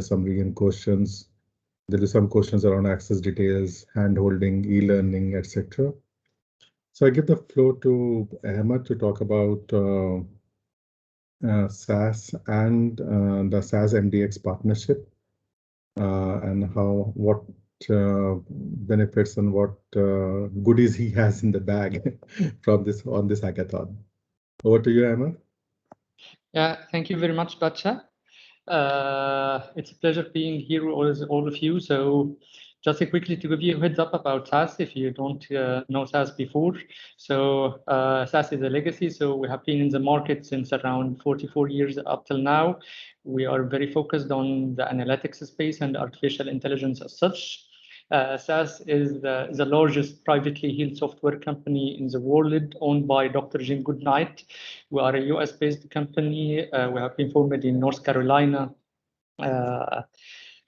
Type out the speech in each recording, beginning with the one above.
summary and questions. There is some questions around access details, hand-holding, e-learning, etc. So I give the floor to Ahmed to talk about SAS and the SAS MDX partnership and what benefits and what goodies he has in the bag from this hackathon. Over to you, Ahmed. Yeah, thank you very much, Bacha. It's a pleasure being here with all of you. So just quickly to give you a heads up about SAS if you don't know SAS before. So SAS is a legacy. So we have been in the market since around 44 years up till now. We are very focused on the analytics space and artificial intelligence as such. SAS is the largest privately held software company in the world, owned by Dr. Jim Goodnight. We are a US-based company. We have been formed in North Carolina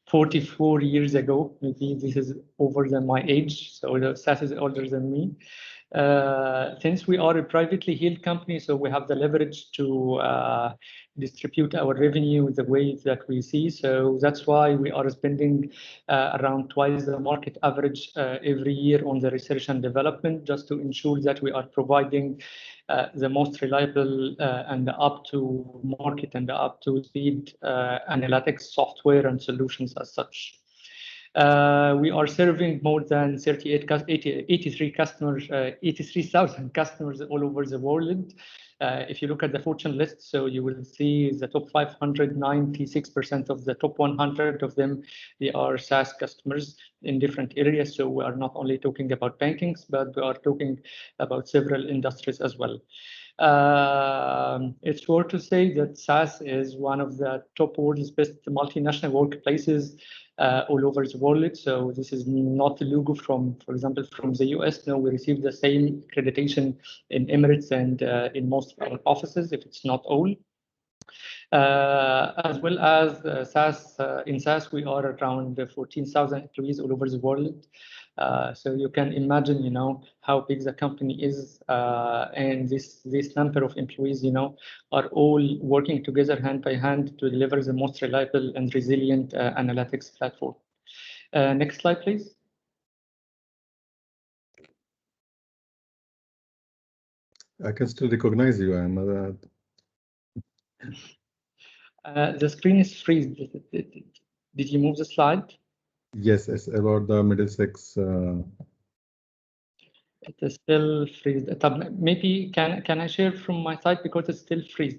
44 years ago. Maybe this is over than my age, so the SAS is older than me. Since we are a privately held company, so we have the leverage to distribute our revenue the way that we see. So that's why we are spending around twice the market average every year on the research and development, just to ensure that we are providing the most reliable and up to market and up to speed analytics software and solutions as such. We are serving more than 83,000 customers all over the world. If you look at the Fortune list, so you will see the top 500, 96% of the top 100 of them, they are SaaS customers in different areas. So we are not only talking about banking, but we are talking about several industries as well. It's fair to say that SAS is one of the top world's best multinational workplaces all over the world. So this is not a logo from, for example, from the US. No, we received the same accreditation in Emirates and in most of our offices, if it's not all. As well as SAS, in SAS, we are around 14,000 employees all over the world. So you can imagine, how big the company is, and this number of employees, are all working together hand by hand to deliver the most reliable and resilient analytics platform. Next slide, please. I can still recognize you, Ahmed. The screen is freezed. Did you move the slide? Yes, it's about the Middlesex. It is still freezed. Maybe can I share from my side because it's still freezed?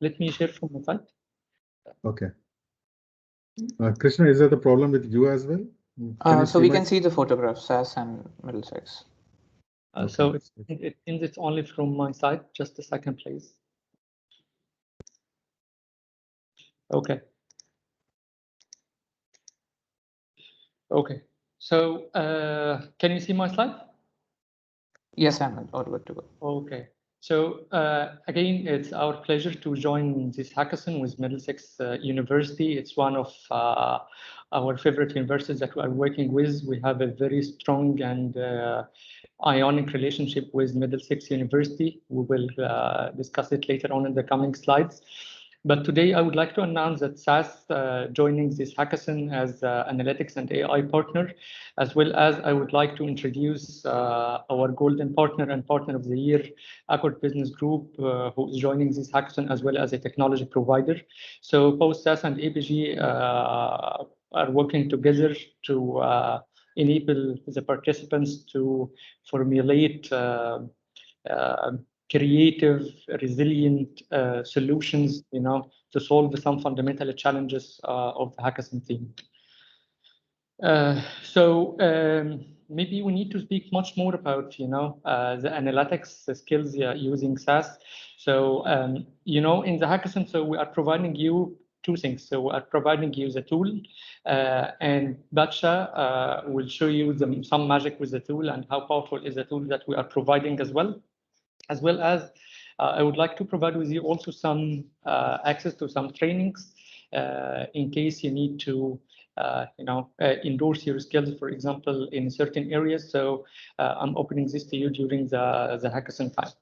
Let me share from my side. Okay. Krishna, is that a problem with you as well? So we can see the photograph, SAS and Middlesex. Okay. So it seems it's only from my side. Just a second, please. Okay. Okay. So can you see my slide? Yes, I'm all good to go. Okay. So again, it's our pleasure to join this hackathon with Middlesex University. It's one of our favorite universities that we are working with. We have a very strong and ionic relationship with Middlesex University. We will discuss it later on in the coming slides. But today I would like to announce that SAS joining this hackathon as analytics and AI partner, as well as I would like to introduce our golden partner and partner of the year, Accord Business Group, who is joining this hackathon as well as a technology provider. So both SAS and ABG are working together to enable the participants to formulate creative, resilient solutions, to solve some fundamental challenges of the hackathon team. So maybe we need to speak much more about, the analytics skills using SAS. So, in the hackathon, so we are providing you two things. So we are providing you the tool, and Bacha will show you some magic with the tool and how powerful is the tool that we are providing as well. As well as I would like to provide with you also some access to some trainings in case you need to, endorse your skills, for example, in certain areas. So I'm opening this to you during the hackathon time.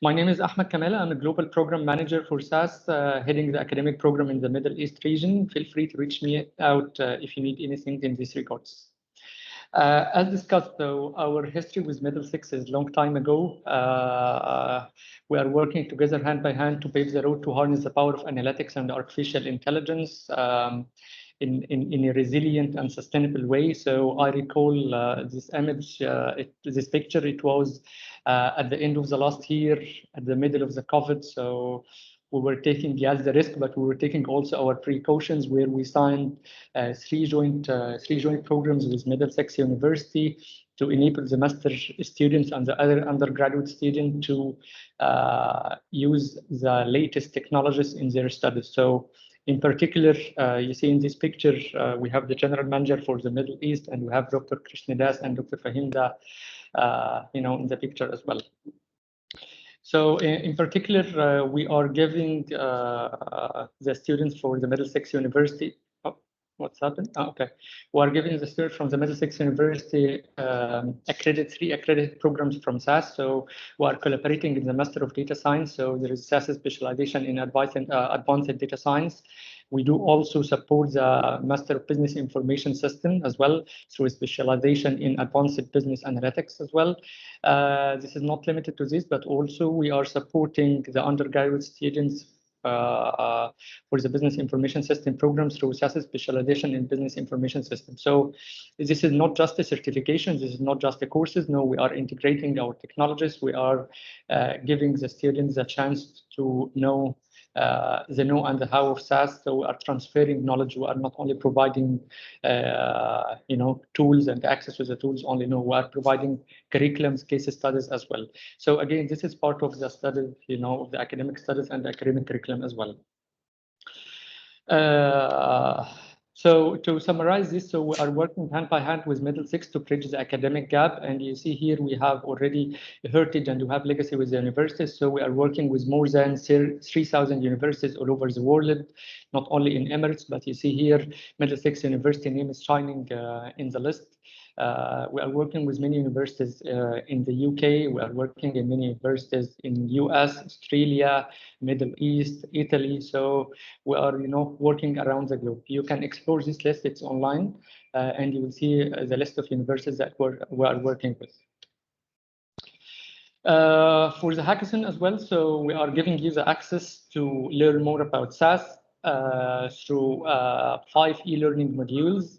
My name is Ahmed Kamela. I'm a global program manager for SAS, heading the academic program in the Middle East region. Feel free to reach me out if you need anything in these regards. As discussed, though, our history with Middlesex is a long time ago. We are working together hand by hand to pave the road to harness the power of analytics and artificial intelligence in a resilient and sustainable way. So I recall this image, this picture. It was at the end of the last year, at the middle of the COVID. So we were taking, yes, the risk, but we were taking also our precautions, where we signed three joint programs with Middlesex University to enable the master students and the other undergraduate students to use the latest technologies in their studies. So in particular, you see in this picture, we have the general manager for the Middle East, and we have Dr. Krishnadas and Dr. Fahimda, in the picture as well. So in particular, we are giving the students for the Middlesex University. Oh, what's happened? Oh, okay. We are giving the students from the Middlesex University three accredited programs from SAS. So we are collaborating in the Master of Data Science. So there is SAS specialization in advanced data science. We do also support the Master of Business Information System as well, through a specialization in advanced business analytics as well. This is not limited to this, but also we are supporting the undergraduate students for the Business Information System program through SAS specialization in Business Information System. So this is not just a certification, this is not just the courses. No, we are integrating our technologies. We are giving the students a chance to know the know and the how of SAS. So we are transferring knowledge. We are not only providing, tools and access to the tools only. No, we are providing curriculums, case studies as well. So again, this is part of the study, of the academic studies and the academic curriculum as well. So to summarize this, so we are working hand by hand with Middlesex to bridge the academic gap. And you see here we have already heritage and we have legacy with the universities. So we are working with more than 3,000 universities all over the world, not only in Emirates, but you see here Middlesex University name is shining in the list. We are working with many universities in the UK. We are working in many universities in US, Australia, Middle East, Italy. So we are, working around the globe. You can explore this list. It's online, and you will see the list of universities that we are working with. For the hackathon as well, so we are giving you the access to learn more about SAS through 5 e-learning modules.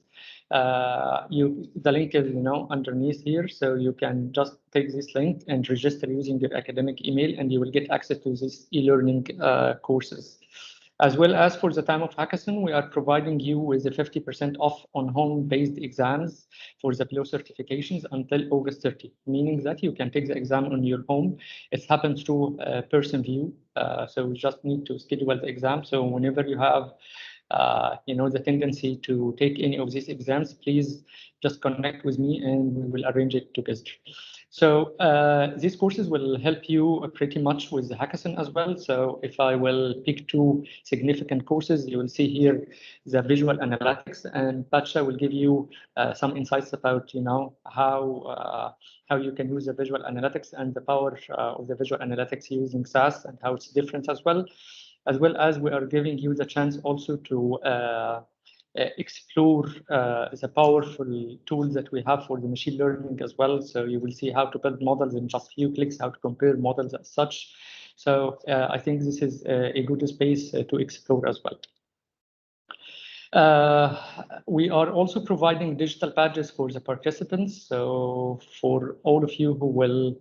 The link is underneath here, so you can just take this link and register using your academic email, and you will get access to these e-learning courses. As well as for the time of hackathon, we are providing you with a 50% off on home-based exams for the below certifications until August 30, meaning that you can take the exam on your home. It happens through person view, so you just need to schedule the exam. So whenever you have the tendency to take any of these exams, please just connect with me and we will arrange it together. So these courses will help you pretty much with the hackathon as well. So if I will pick 2 significant courses, you will see here the visual analytics, and Pacha will give you some insights about how you can use the visual analytics and the power of the visual analytics using SAS and how it's different as well as we are giving you the chance also to explore the powerful tools that we have for the machine learning as well. So you will see how to build models in just a few clicks, how to compare models as such. So I think this is a good space to explore as well. We are also providing digital badges for the participants. So for all of you who will,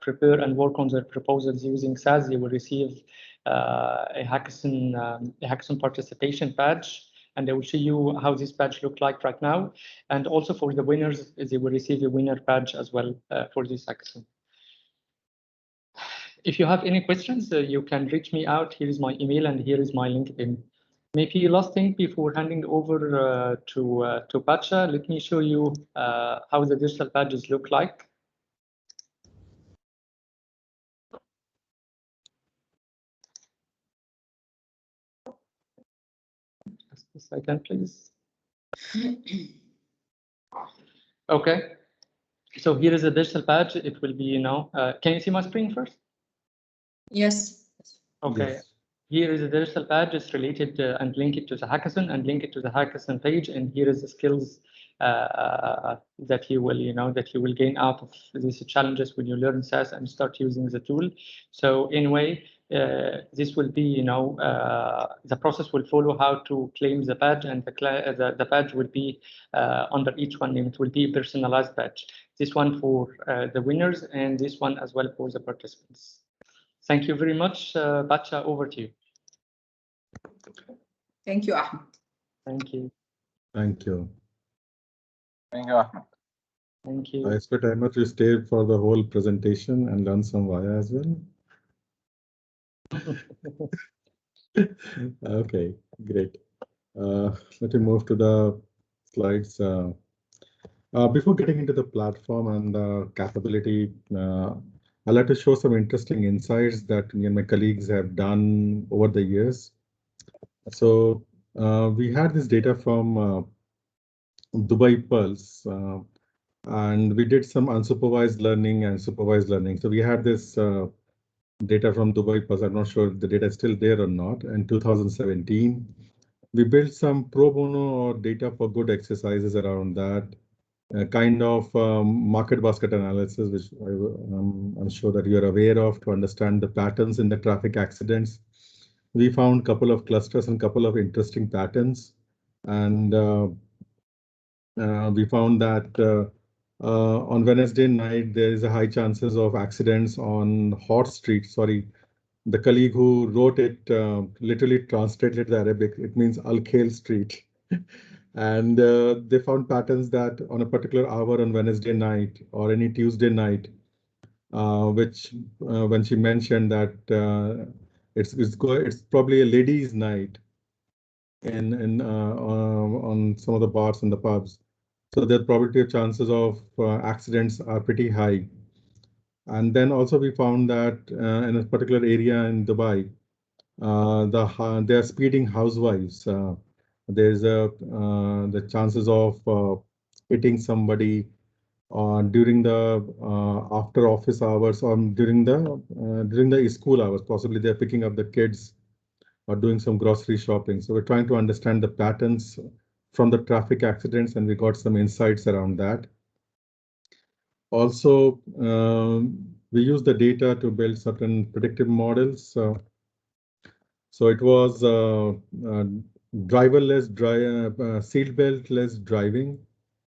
prepare and work on their proposals using SAS, you will receive a hackathon participation badge, and I will show you how this badge looks like right now. And also for the winners, they will receive a winner badge as well for this hackathon. If you have any questions, you can reach me out. Here is my email and here is my LinkedIn. Maybe last thing before handing over to Pacha, let me show you how the digital badges look like. Just a second, please. Okay. So here is a digital badge. It will be, can you see my screen first? Yes. Okay. Yes. Here is a digital badge. It's related and link it to the hackathon and link it to the hackathon page. And here is the skills that you will gain out of these challenges when you learn SAS and start using the tool. So anyway, this will be, the process will follow how to claim the badge, and the badge will be under each one name. It will be a personalized badge. This one for the winners, and this one as well for the participants. Thank you very much, Bacha. Over to you. Thank you, Ahmed. Thank you. Thank you. Thank you, Ahmed. Thank you. I expect Ahmed to stay for the whole presentation and learn some Vaya as well. Okay, great. Let me move to the slides. Before getting into the platform and the capability, I'd like to show some interesting insights that me and my colleagues have done over the years. So we had this data from Dubai Pulse, and we did some unsupervised learning and supervised learning. So we had this data from Dubai Pulse. I'm not sure if the data is still there or not. In 2017, we built some pro bono or data for good exercises around that. Kind of market basket analysis, which I'm sure that you're aware of, to understand the patterns in the traffic accidents. We found a couple of clusters and a couple of interesting patterns. And we found that on Wednesday night, there is a high chances of accidents on Hot Street. Sorry, the colleague who wrote it literally translated the Arabic. It means Al Khail Street. And they found patterns that on a particular hour on Wednesday night or any Tuesday night, which when she mentioned that it's probably a ladies' night on some of the bars and the pubs, so the probability of chances of accidents are pretty high. And then also we found that in a particular area in Dubai, they are speeding housewives. There's the chances of hitting somebody during the after office hours or during the school hours. Possibly they're picking up the kids or doing some grocery shopping. So we're trying to understand the patterns from the traffic accidents, and we got some insights around that. Also, we use the data to build certain predictive models. So it was driverless, seatbelt-less driving.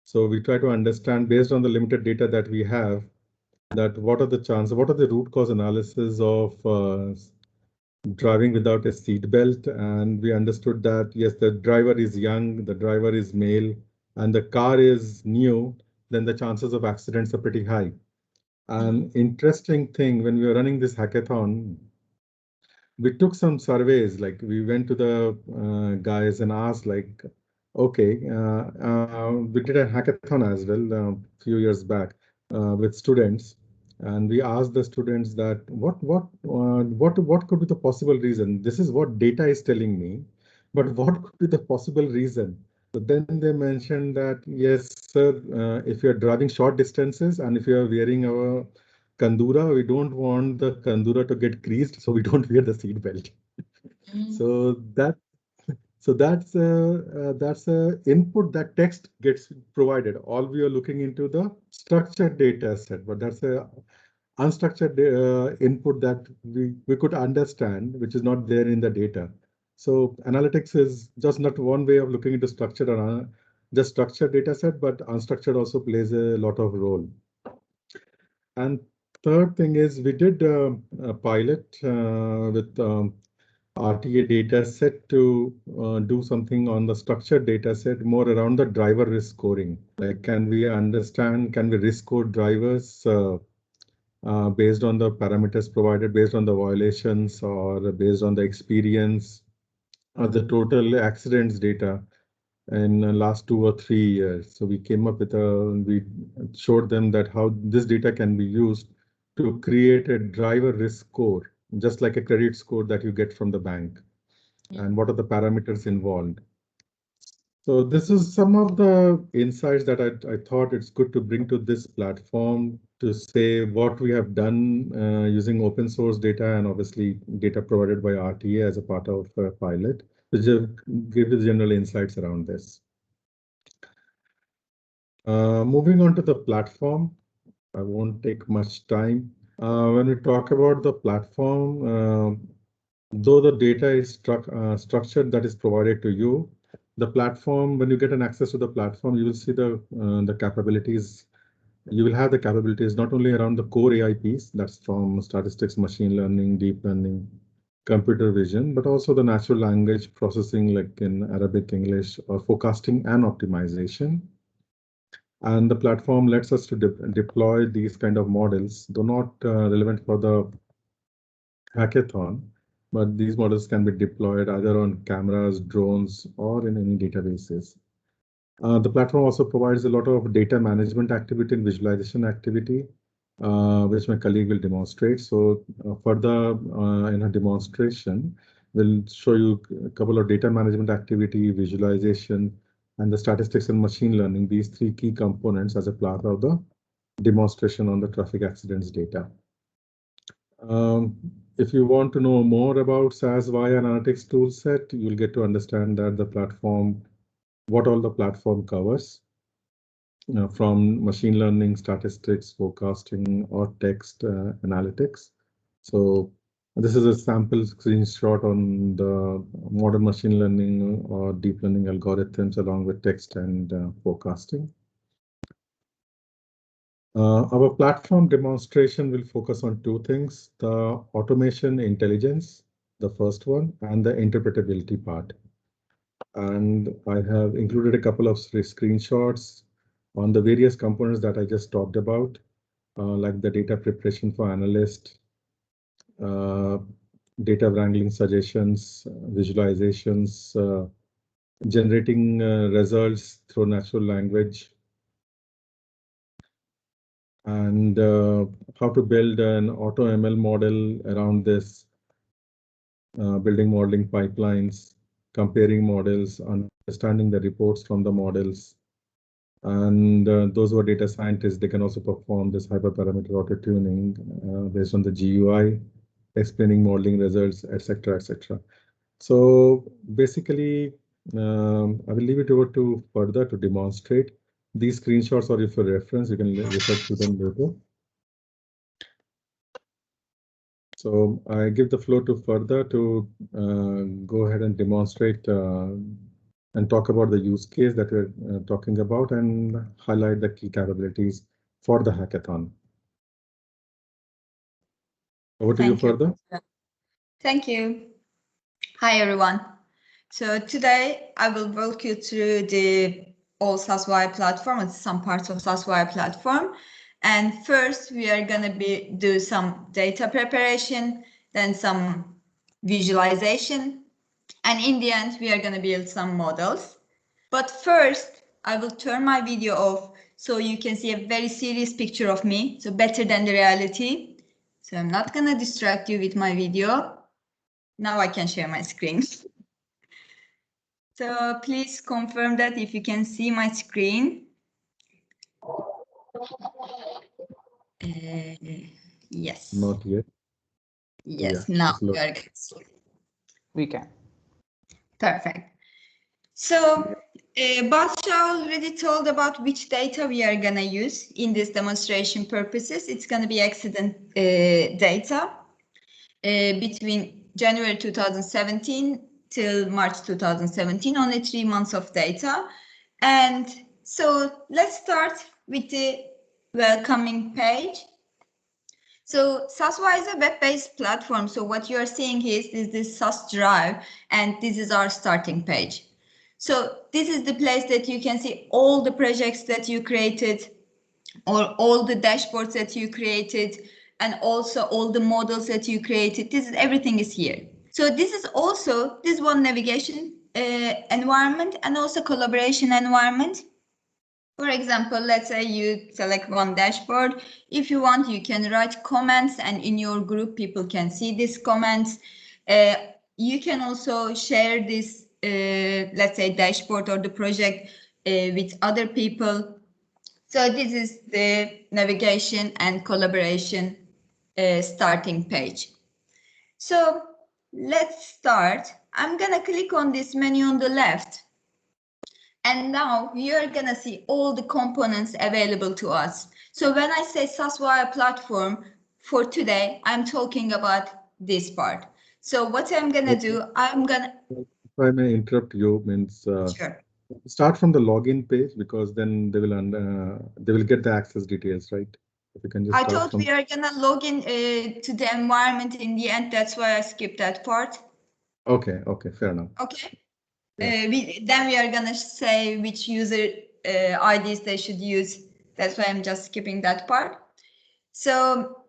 So we try to understand, based on the limited data that we have, that what are the chances, what are the root cause analysis of driving without a seat belt. And we understood that, yes, the driver is young, the driver is male, and the car is new, then the chances of accidents are pretty high. An interesting thing, when we were running this hackathon, we took some surveys, like we went to the guys and asked, like, okay, we did a hackathon as well a few years back with students, and we asked the students that what could be the possible reason? This is what data is telling me, but what could be the possible reason? So then they mentioned that, yes, sir, if you're driving short distances and if you're wearing our Kandura, we don't want the Kandura to get creased, so we don't wear the seat belt. So that's a input that text gets provided. All we are looking into the structured data set, but that's a unstructured input that we could understand, which is not there in the data. So analytics is just not one way of looking into structured or just structured data set, but unstructured also plays a lot of role. And third thing is we did a pilot with RTA data set to do something on the structured data set more around the driver risk scoring. Like, can we risk score drivers based on the parameters provided, based on the violations or based on the experience or the total accidents data in the last 2 or 3 years. So we came up with we showed them that how this data can be used to create a driver risk score, just like a credit score that you get from the bank. And what are the parameters involved? So this is some of the insights that I thought it's good to bring to this platform to say what we have done using open source data and obviously data provided by RTA as a part of a pilot, to just give you the general insights around this. Moving on to the platform, I won't take much time. When we talk about the platform, though the data is structured that is provided to you, the platform, when you get an access to the platform, you will see the capabilities. You will have the capabilities not only around the core AI piece, that's from statistics, machine learning, deep learning, computer vision, but also the natural language processing like in Arabic, English, or forecasting and optimization. And the platform lets us to deploy these kind of models, though not relevant for the hackathon, but these models can be deployed either on cameras, drones, or in any databases. The platform also provides a lot of data management activity and visualization activity, which my colleague will demonstrate. So further in her demonstration, we'll show you a couple of data management activity, visualization, and the statistics and machine learning, these three key components as a part of the demonstration on the traffic accidents data. If you want to know more about SAS via Analytics toolset, you'll get to understand that the platform, what all the platform covers, from machine learning, statistics, forecasting, or text analytics. So this is a sample screenshot on the modern machine learning or deep learning algorithms along with text and forecasting. Our platform demonstration will focus on two things: the automation intelligence, the first one, and the interpretability part. And I have included a couple of screenshots on the various components that I just talked about, like the data preparation for analysts, data wrangling suggestions, visualizations, generating results through natural language, and how to build an auto ML model around this, building modeling pipelines, comparing models, understanding the reports from the models. And those who are data scientists, they can also perform this hyperparameter auto-tuning based on the GUI, explaining modeling results, etc., etc. So basically, I will leave it over to further to demonstrate. These screenshots are for reference. You can refer to them later. So I give the floor to further to go ahead and demonstrate and talk about the use case that we're talking about and highlight the key capabilities for the hackathon. Over to you, further. Thank you. Hi, everyone. So today I will walk you through the all SASY platform and some parts of SASY platform. And first, we are going to do some data preparation, then some visualization, and in the end, we are going to build some models. But first, I will turn my video off so you can see a very serious picture of me, so better than the reality. So I'm not going to distract you with my video. Now I can share my screen. So please confirm that if you can see my screen. Yes. Not yet. Yes, Yeah, now we can. Perfect. So Batsha already told about which data we are going to use in this demonstration purposes. It's going to be accident data between January 2017 till March 2017, only 3 months of data. And so let's start with the welcoming page. So SASY is a web-based platform. So what you are seeing here is this SAS drive, and this is our starting page. So this is the place that you can see all the projects that you created, or all the dashboards that you created, and also all the models that you created. Everything is here. So this is also this one navigation environment and also collaboration environment. For example, let's say you select one dashboard. If you want, you can write comments, and in your group, people can see these comments. You can also share these let's say, dashboard or the project with other people. So this is the navigation and collaboration starting page. So let's start. I'm gonna click on this menu on the left. And now you're gonna see all the components available to us. So when I say SAS platform for today, I'm talking about this part. So what I'm gonna do, I'm gonna. If I may interrupt you, means Sure. start from the login page, because then they will get the access details, right? If you can just I start thought from. we are gonna log in to the environment in the end. That's why I skipped that part. Okay, fair enough. Okay. Yeah. Then we are gonna say which user IDs they should use. That's why I'm just skipping that part. So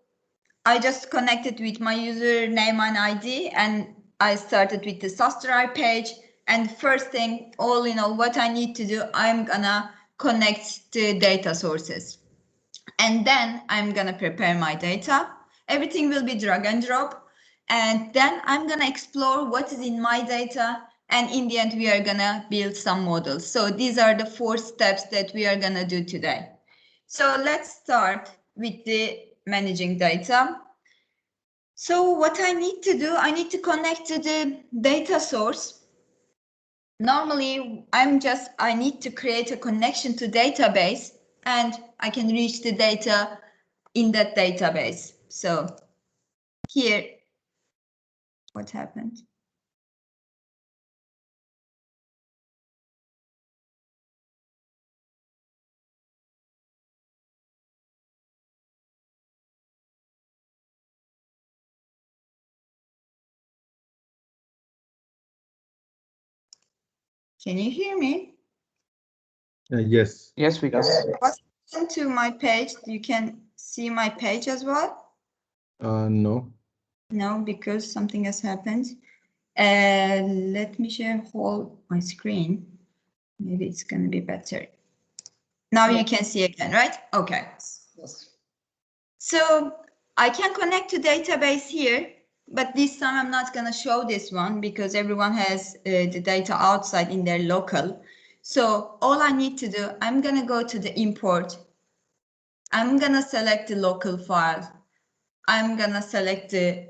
I just connected with my username and ID, and I started with the SAS Drive page. And first thing, all in all, what I need to do, I'm gonna connect the data sources. And then I'm gonna prepare my data. Everything will be drag and drop. And then I'm gonna explore what is in my data. And in the end, we are gonna build some models. So these are the 4 steps that we are gonna do today. So let's start with the managing data. So what I need to do, I need to connect to the data source. Normally, I need to create a connection to database, and I can reach the data in that database. So here, what happened? Can you hear me? Yes. Yes, we can. What's happened to my page? You can see my page as well? No. No, because something has happened. Let me share whole my screen. Maybe it's going to be better. Now you can see again, right? Okay. Yes. So I can connect to database here, but this time I'm not going to show this one because everyone has the data outside in their local. So all I need to do, I'm going to go to the import. I'm going to select the local file. I'm going to select the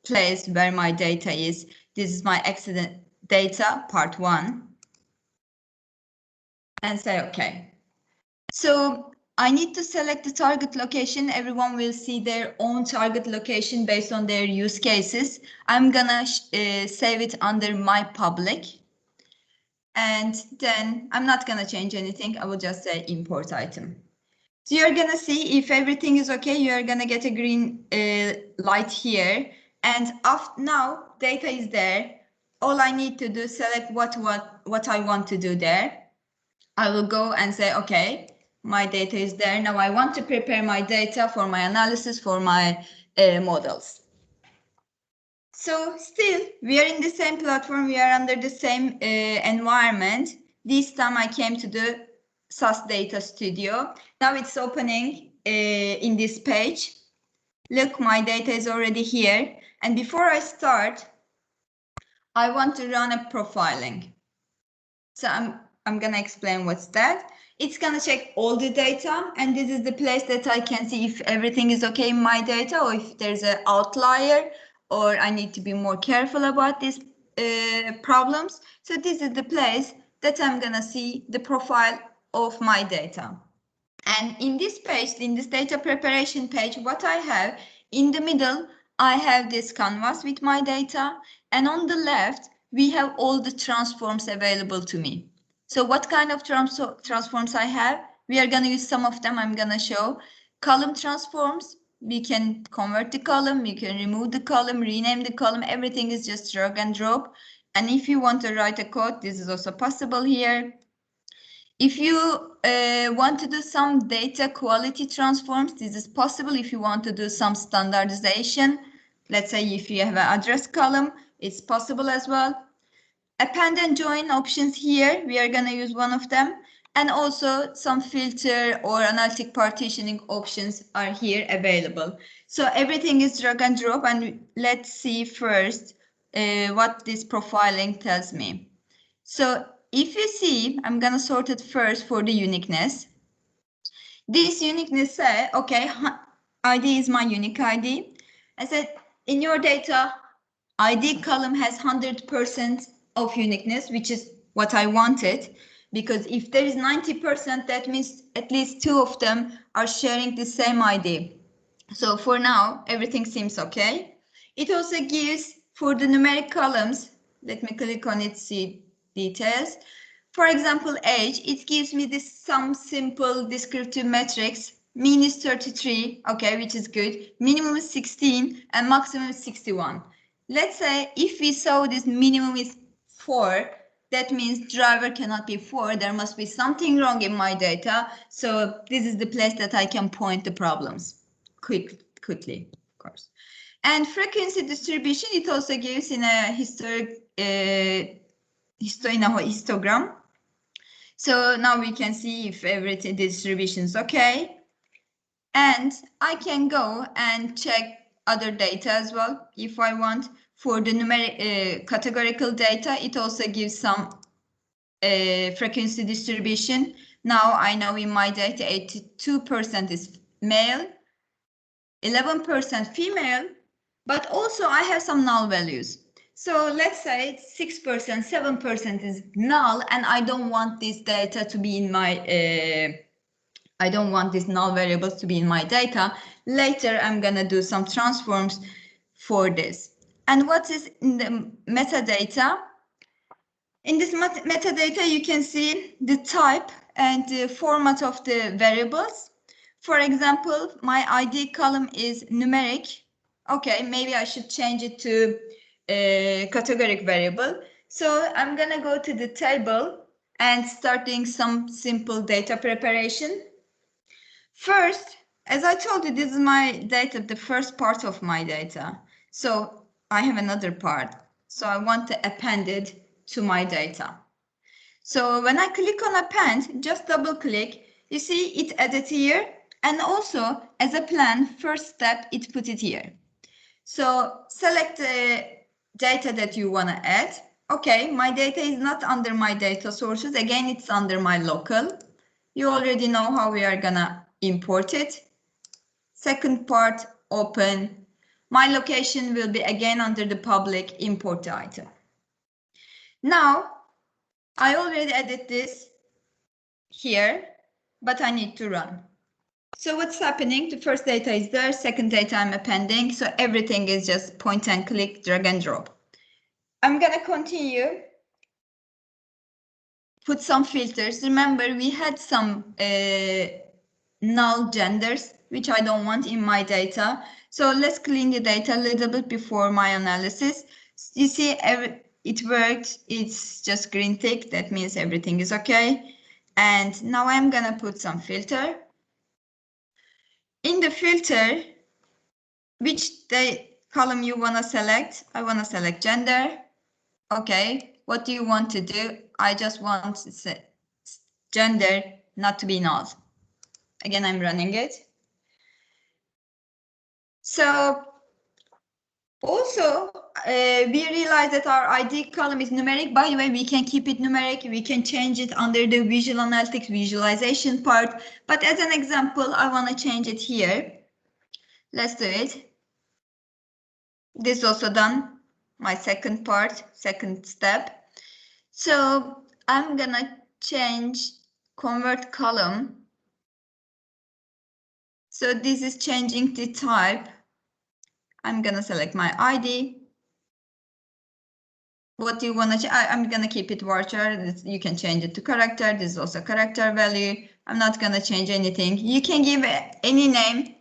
place where my data is. This is my accident data, part 1. And say OK. So I need to select the target location. Everyone will see their own target location based on their use cases. I'm gonna save it under my public. And then I'm not gonna change anything. I will just say import item. So you're gonna see if everything is okay, you're gonna get a green light here. And now data is there. All I need to do, select what I want to do there. I will go and say, okay, my data is there. Now I want to prepare my data for my analysis, for my models. So still, we are in the same platform. We are under the same environment. This time I came to the SAS Data Studio. Now it's opening in this page. Look, my data is already here. And before I start, I want to run a profiling. So I'm going to explain what's that. It's going to check all the data, and this is the place that I can see if everything is okay in my data or if there's an outlier or I need to be more careful about these problems. So this is the place that I'm going to see the profile of my data. And in this page, in this data preparation page, what I have in the middle, I have this canvas with my data, and on the left, we have all the transforms available to me. So what kind of transforms I have? We are going to use some of them. I'm going to show column transforms. We can convert the column, we can remove the column, rename the column. Everything is just drag and drop. And if you want to write a code, this is also possible here. If you want to do some data quality transforms, this is possible. If you want to do some standardization, let's say if you have an address column, it's possible as well. Append and join options here, we are going to use one of them. And also some filter or analytic partitioning options are here available. So everything is drag and drop, and let's see first what this profiling tells me. So if you see, I'm gonna sort it first for the uniqueness. This uniqueness say, okay, ID is my unique ID. I said in your data, ID column has 100% of uniqueness, which is what I wanted. Because if there is 90%, that means at least 2 of them are sharing the same ID. So for now, everything seems okay. It also gives for the numeric columns, let me click on it, see details. For example, age, it gives me this some simple descriptive metrics. Mean is 33, okay, which is good. Minimum is 16 and maximum is 61. Let's say if we saw this minimum is 4, that means driver cannot be 4. There must be something wrong in my data. So this is the place that I can point the problems quickly, of course. And frequency distribution, it also gives in a histogram. So now we can see if everything distribution is okay. And I can go and check other data as well if I want. For the numeric categorical data, it also gives some frequency distribution. Now I know in my data 82% is male, 11% female, but also I have some null values. So let's say 6%, 7% is null, and I don't want this data to be in my, I don't want these null variables to be in my data. Later, I'm gonna do some transforms for this. And what is in the metadata? In this metadata, you can see the type and the format of the variables. For example, my ID column is numeric. Okay, maybe I should change it to a categoric variable. So I'm gonna go to the table and start doing some simple data preparation. First, as I told you, this is my data, the first part of my data. So I have another part. So I want to append it to my data. So when I click on append, just double click, you see it added here. And also as a plan, first step, it put it here. So select the data that you want to add. Okay, my data is not under my data sources. Again, it's under my local. You already know how we are gonna import it. Second part, open. My location will be again under the public import item. Now, I already added this here, but I need to run. So what's happening? The first data is there, second data I'm appending. So everything is just point and click, drag and drop. I'm gonna continue. Put some filters. Remember, we had some null genders, which I don't want in my data. So let's clean the data a little bit before my analysis. You see, it worked. It's just green tick. That means everything is okay. And now I'm gonna put some filter. In the filter, which column you wanna select? I wanna select gender. Okay, what do you want to do? I just want gender not to be null. Again, I'm running it. So also, we realize that our ID column is numeric. By the way, we can keep it numeric. We can change it under the visual analytics visualization part. But as an example, I want to change it here. Let's do it. This is also done. My second part, second step. So I'm gonna change convert column. So this is changing the type. I'm gonna select my ID. What do you want to? I'm gonna keep it varchar. You can change it to character. This is also character value. I'm not gonna change anything. You can give it any name.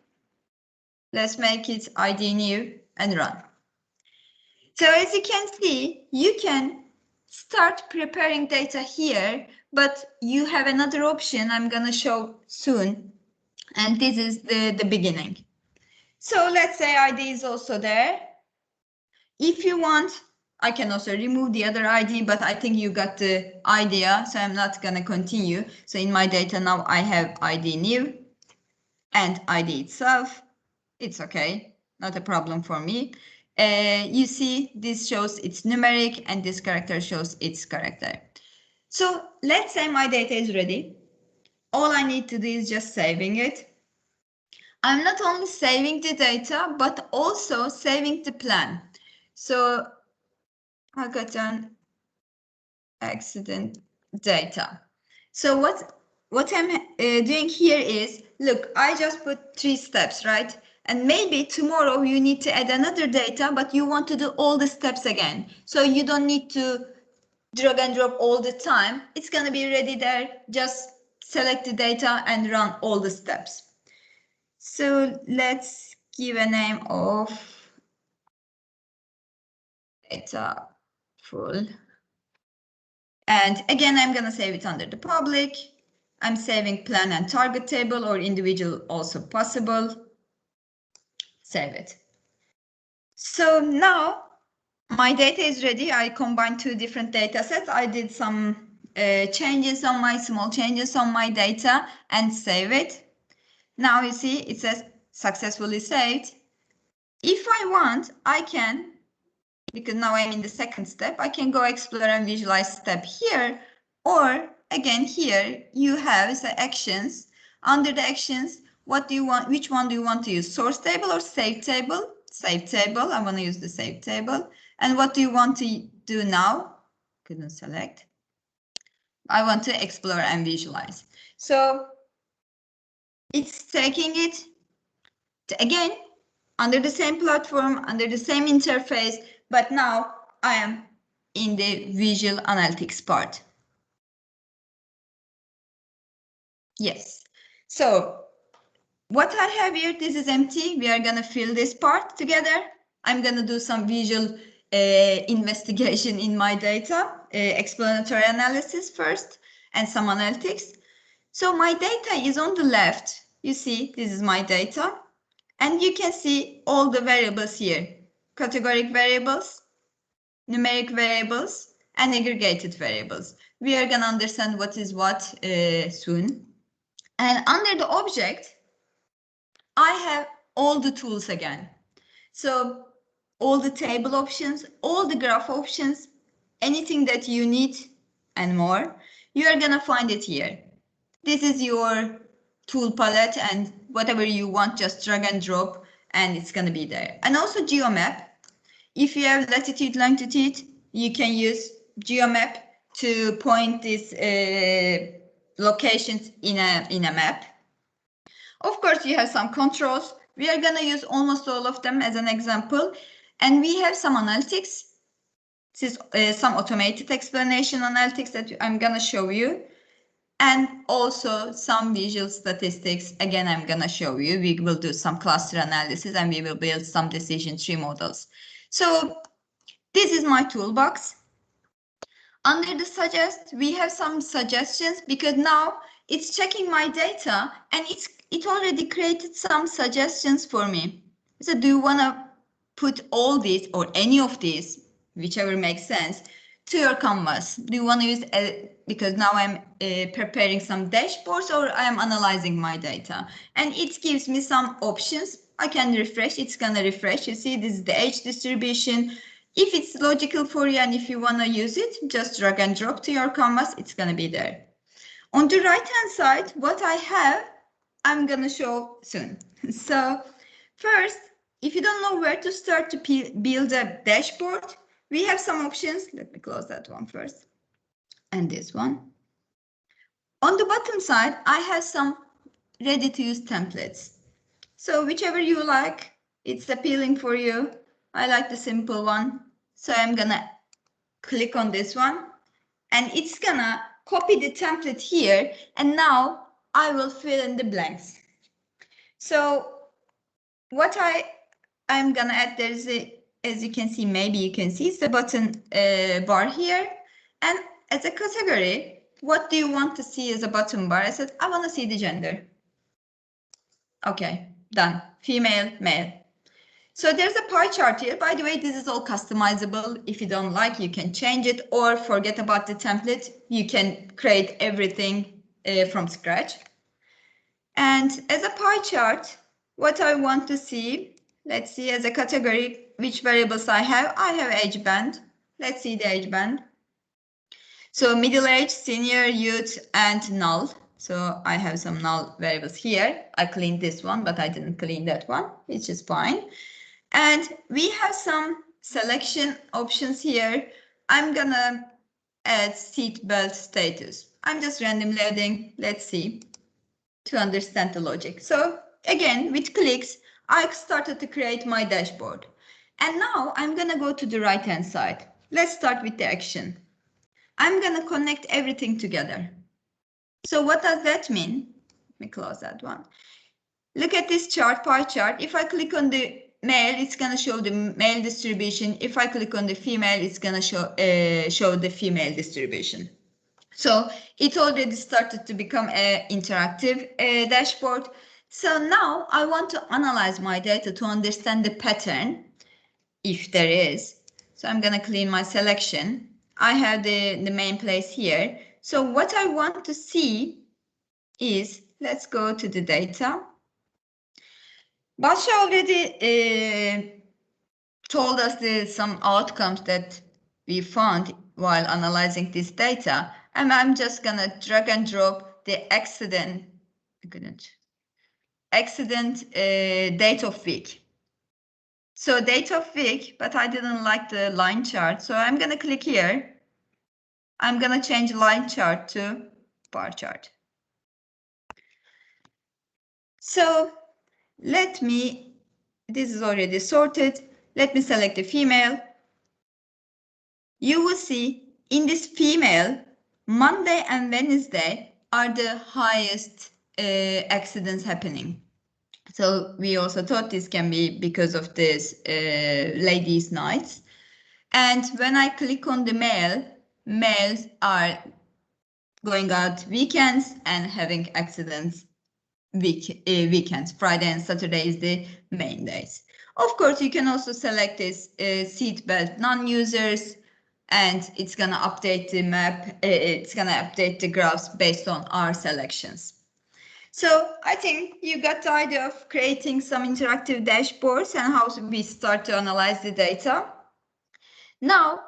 Let's make it ID new and run. So as you can see, you can start preparing data here, but you have another option I'm gonna show soon. And this is the beginning. So let's say ID is also there. If you want, I can also remove the other ID, but I think you got the idea, so I'm not gonna continue. So in my data now I have ID new and ID itself. It's okay, not a problem for me. You see, this shows its numeric and this character shows its character. So let's say my data is ready. All I need to do is just saving it. I'm not only saving the data, but also saving the plan. So hackathon accident data. So what I'm doing here is, look, I just put 3 steps, right? And maybe tomorrow you need to add another data, but you want to do all the steps again. So you don't need to drag and drop all the time. It's going to be ready there. Just select the data and run all the steps. So let's give a name of data full. And again, I'm going to save it under the public. I'm saving plan and target table or individual also possible. Save it. So now my data is ready. I combined 2 different data sets. I did some small changes on my data and save it. Now you see it says successfully saved. If I want, I can, because now I'm in the second step, I can go explore and visualize step here, or again here you have the actions. Under the actions, what do you want? Which one do you want to use? Source table or save table? Save table. I want to use the save table. And what do you want to do now? Couldn't select. I want to explore and visualize. So it's taking it to, again, under the same platform, under the same interface, but now I am in the visual analytics part. Yes. So what I have here, this is empty. We are going to fill this part together. I'm going to do some visual investigation in my data, explanatory analysis first, and some analytics. So my data is on the left. You see, this is my data. And you can see all the variables here. Categoric variables, numeric variables, and aggregated variables. We are going to understand what is what soon. And under the object, I have all the tools again. So all the table options, all the graph options, anything that you need and more, you are going to find it here. This is your tool palette, and whatever you want, just drag and drop, and it's going to be there. And also GeoMap. If you have latitude, longitude, you can use GeoMap to point these locations in a map. Of course, you have some controls. We are going to use almost all of them as an example. And we have some analytics. This is some automated explanation analytics that I'm going to show you. And also some visual statistics. Again, I'm going to show you. We will do some cluster analysis and we will build some decision tree models. So this is my toolbox. Under the suggest, we have some suggestions because now it's checking my data and it already created some suggestions for me. So do you want to put all these or any of these, whichever makes sense, to your canvas? Do you want to use, because now I'm preparing some dashboards or I'm analyzing my data, and it gives me some options. I can refresh, it's going to refresh. You see, this is the age distribution. If it's logical for you and if you want to use it, just drag and drop to your canvas, it's going to be there. On the right hand side, what I have, I'm going to show soon. So first, if you don't know where to start to build a dashboard, we have some options. Let me close that one first. And this one. On the bottom side, I have some ready to use templates. So whichever you like, it's appealing for you. I like the simple one. So I'm gonna click on this one and it's gonna copy the template here. And now I will fill in the blanks. So what I'm gonna add, there's a, as you can see, maybe you can see, it's the button bar here. And as a category, what do you want to see as a button bar? I said, I want to see the gender. Okay, done. Female, male. So there's a pie chart here. By the way, this is all customizable. If you don't like, you can change it or forget about the template. You can create everything from scratch. And as a pie chart, what I want to see, let's see, as a category, which variables I have. I have age band. Let's see the age band. So middle age, senior, youth, and null. So I have some null variables here. I cleaned this one, but I didn't clean that one, which is fine. And we have some selection options here. I'm gonna add seat belt status. I'm just randomly adding, let's see, to understand the logic. So again, with clicks, I started to create my dashboard. And now I'm gonna go to the right-hand side. Let's start with the action. I'm gonna connect everything together. So what does that mean? Let me close that one. Look at this chart, pie chart. If I click on the male, it's gonna show the male distribution. If I click on the female, it's gonna show the female distribution. So it already started to become an interactive dashboard. So now I want to analyze my data to understand the pattern, if there is. So I'm gonna clean my selection. I have the main place here. So what I want to see is, let's go to the data. Basha already told us some outcomes that we found while analyzing this data. And I'm just gonna drag and drop the accident date of week. So date of week, but I didn't like the line chart. So I'm gonna click here. I'm gonna change line chart to bar chart. So let me, this is already sorted. Let me select the female. You will see in this female, Monday and Wednesday are the highest accidents happening. So we also thought this can be because of this ladies' nights. And when I click on the male, males are going out weekends and having accidents weekends. Friday and Saturday is the main days. Of course, you can also select this seatbelt non-users, and it's gonna update the map. It's gonna update the graphs based on our selections. So I think you got the idea of creating some interactive dashboards and how we start to analyze the data. Now,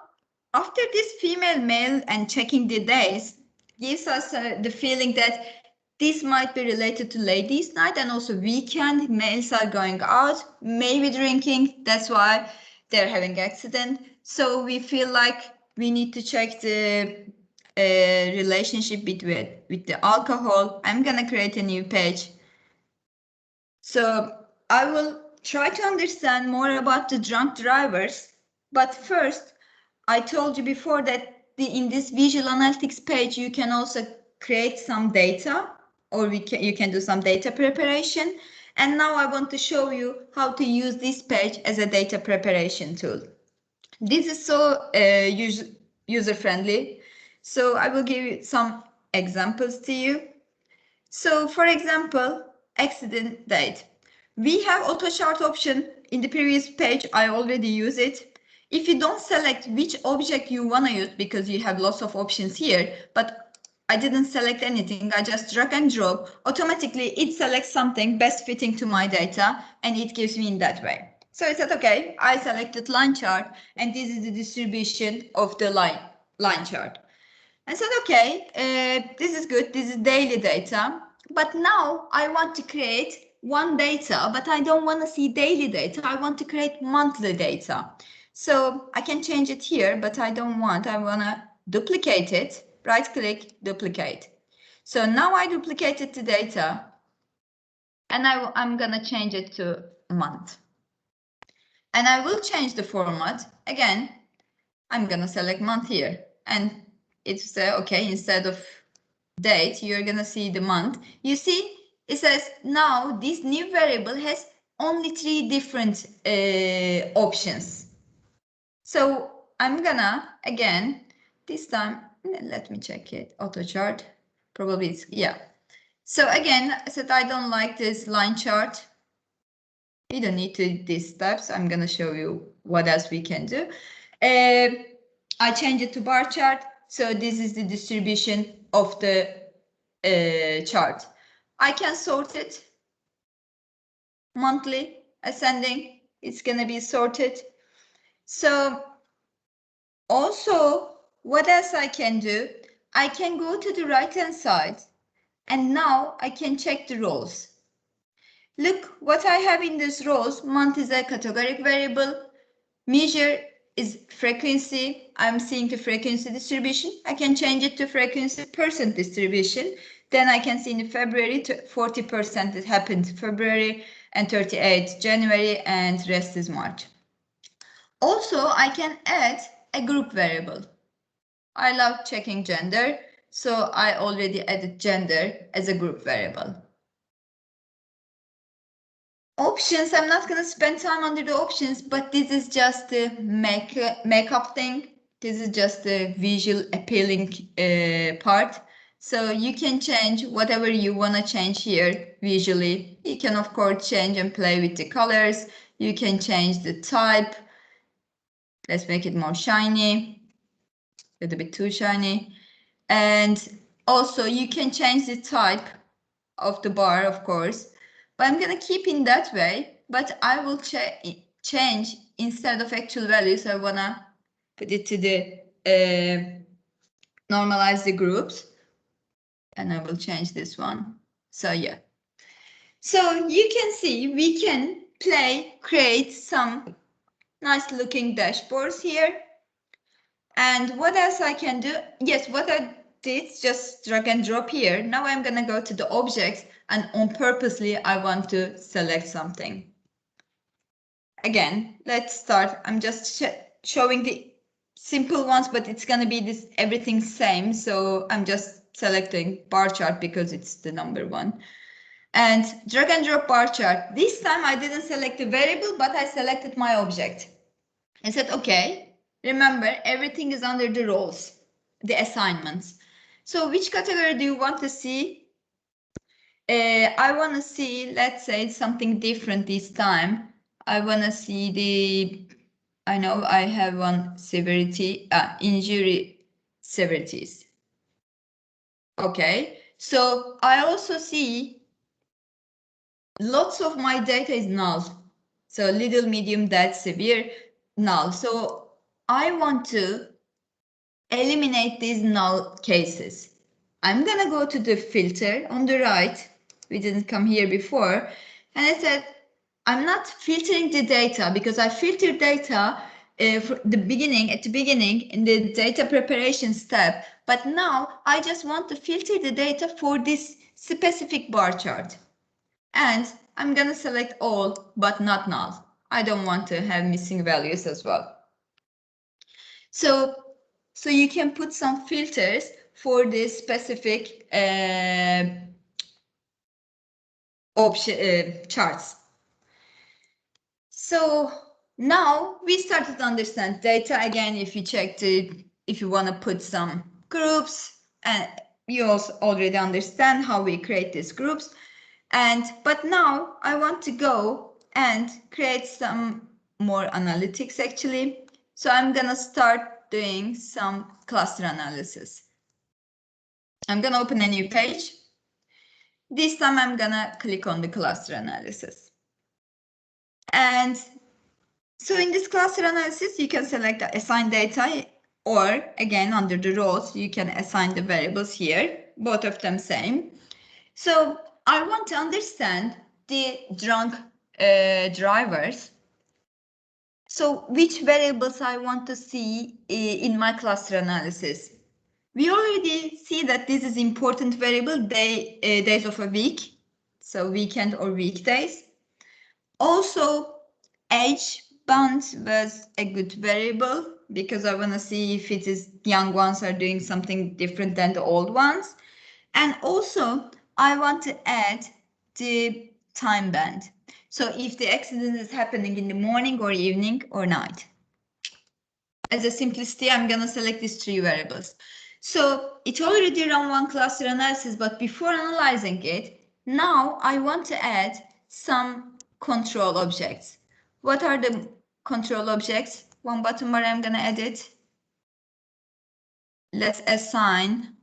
after this female, male, and checking the days gives us the feeling that this might be related to ladies' night and also weekend. Males are going out, maybe drinking. That's why they're having accident. So we feel like we need to check the relationship with the alcohol. I'm gonna create a new page. So I will try to understand more about the drunk drivers. But first, I told you before that in this visual analytics page, you can also create some data, or you can do some data preparation. And now I want to show you how to use this page as a data preparation tool. This is so user-friendly. So I will give you some examples to you. So for example, accident date. We have auto chart option in the previous page. I already use it. If you don't select which object you want to use, because you have lots of options here, but I didn't select anything, I just drag and drop, automatically it selects something best fitting to my data, and it gives me in that way. So I said, okay, I selected line chart, and this is the distribution of the line chart. I said, okay, this is good, this is daily data, but now I want to create one data, but I don't want to see daily data, I want to create monthly data. So I can change it here, but I don't want, I want to duplicate it, right click, duplicate. So now I duplicated the data, and I'm going to change it to month. And I will change the format. Again, I'm going to select month here, and it's okay, instead of date, you're going to see the month. You see, it says now this new variable has only 3 different options. So I'm gonna, again, this time, let me check it, auto chart, probably it's, yeah. So again, I said I don't like this line chart. We don't need to do these steps. I'm gonna show you what else we can do. I change it to bar chart. So this is the distribution of the chart. I can sort it monthly, ascending. It's gonna be sorted. So also, what else I can do? I can go to the right-hand side, and now I can check the roles. Look what I have in this roles. Month is a categoric variable. Measure is frequency. I'm seeing the frequency distribution. I can change it to frequency percent distribution. Then I can see in February 40% it happened February and 38 January and rest is March. Also, I can add a group variable. I love checking gender, so I already added gender as a group variable. Options, I'm not going to spend time under the options, but this is just the makeup thing. This is just the visual appealing part. So you can change whatever you want to change here visually. You can, of course, change and play with the colors. You can change the type. Let's make it more shiny. A little bit too shiny. And also you can change the type of the bar, of course. But I'm going to keep in that way. But I will change instead of actual values. I want to put it to the normalize the groups. And I will change this one. So yeah. So you can see we can create some nice looking dashboards here. And what else I can do? Yes, what I did, just drag and drop here. Now I'm going to go to the objects and on purposely I want to select something. Again, let's start. I'm just showing the simple ones, but it's going to be this everything same. So I'm just selecting bar chart because it's the number one. And drag and drop bar chart. This time I didn't select the variable, but I selected my object. I said, okay. Remember, everything is under the roles, the assignments. So which category do you want to see? I want to see, let's say, something different this time. I want to see I know I have one severity, injury severities. Okay, so I also see lots of my data is null. So little, medium, that, severe, null. So I want to eliminate these null cases. I'm going to go to the filter on the right. We didn't come here before. And I said, I'm not filtering the data because I filtered data at the beginning in the data preparation step. But now I just want to filter the data for this specific bar chart. And I'm going to select all, but not null. I don't want to have missing values as well. So you can put some filters for this specific charts. So now we started to understand data again. If you want to put some groups, and you also already understand how we create these groups. But now I want to go and create some more analytics actually. So I'm gonna start doing some cluster analysis. I'm gonna open a new page. This time I'm gonna click on the cluster analysis. And so in this cluster analysis, you can select assign data, or again, under the roles, you can assign the variables here, both of them same. So I want to understand the drunk drivers. So which variables I want to see in my cluster analysis? We already see that this is important variable, days of a week, so weekend or weekdays. Also, age band was a good variable because I want to see if it is young ones are doing something different than the old ones. And also, I want to add the time band. So if the accident is happening in the morning or evening or night. As a simplicity, I'm going to select these three variables. So it already ran one cluster analysis, but before analyzing it, now I want to add some control objects. What are the control objects? One button bar, I'm going to add it. Let's assign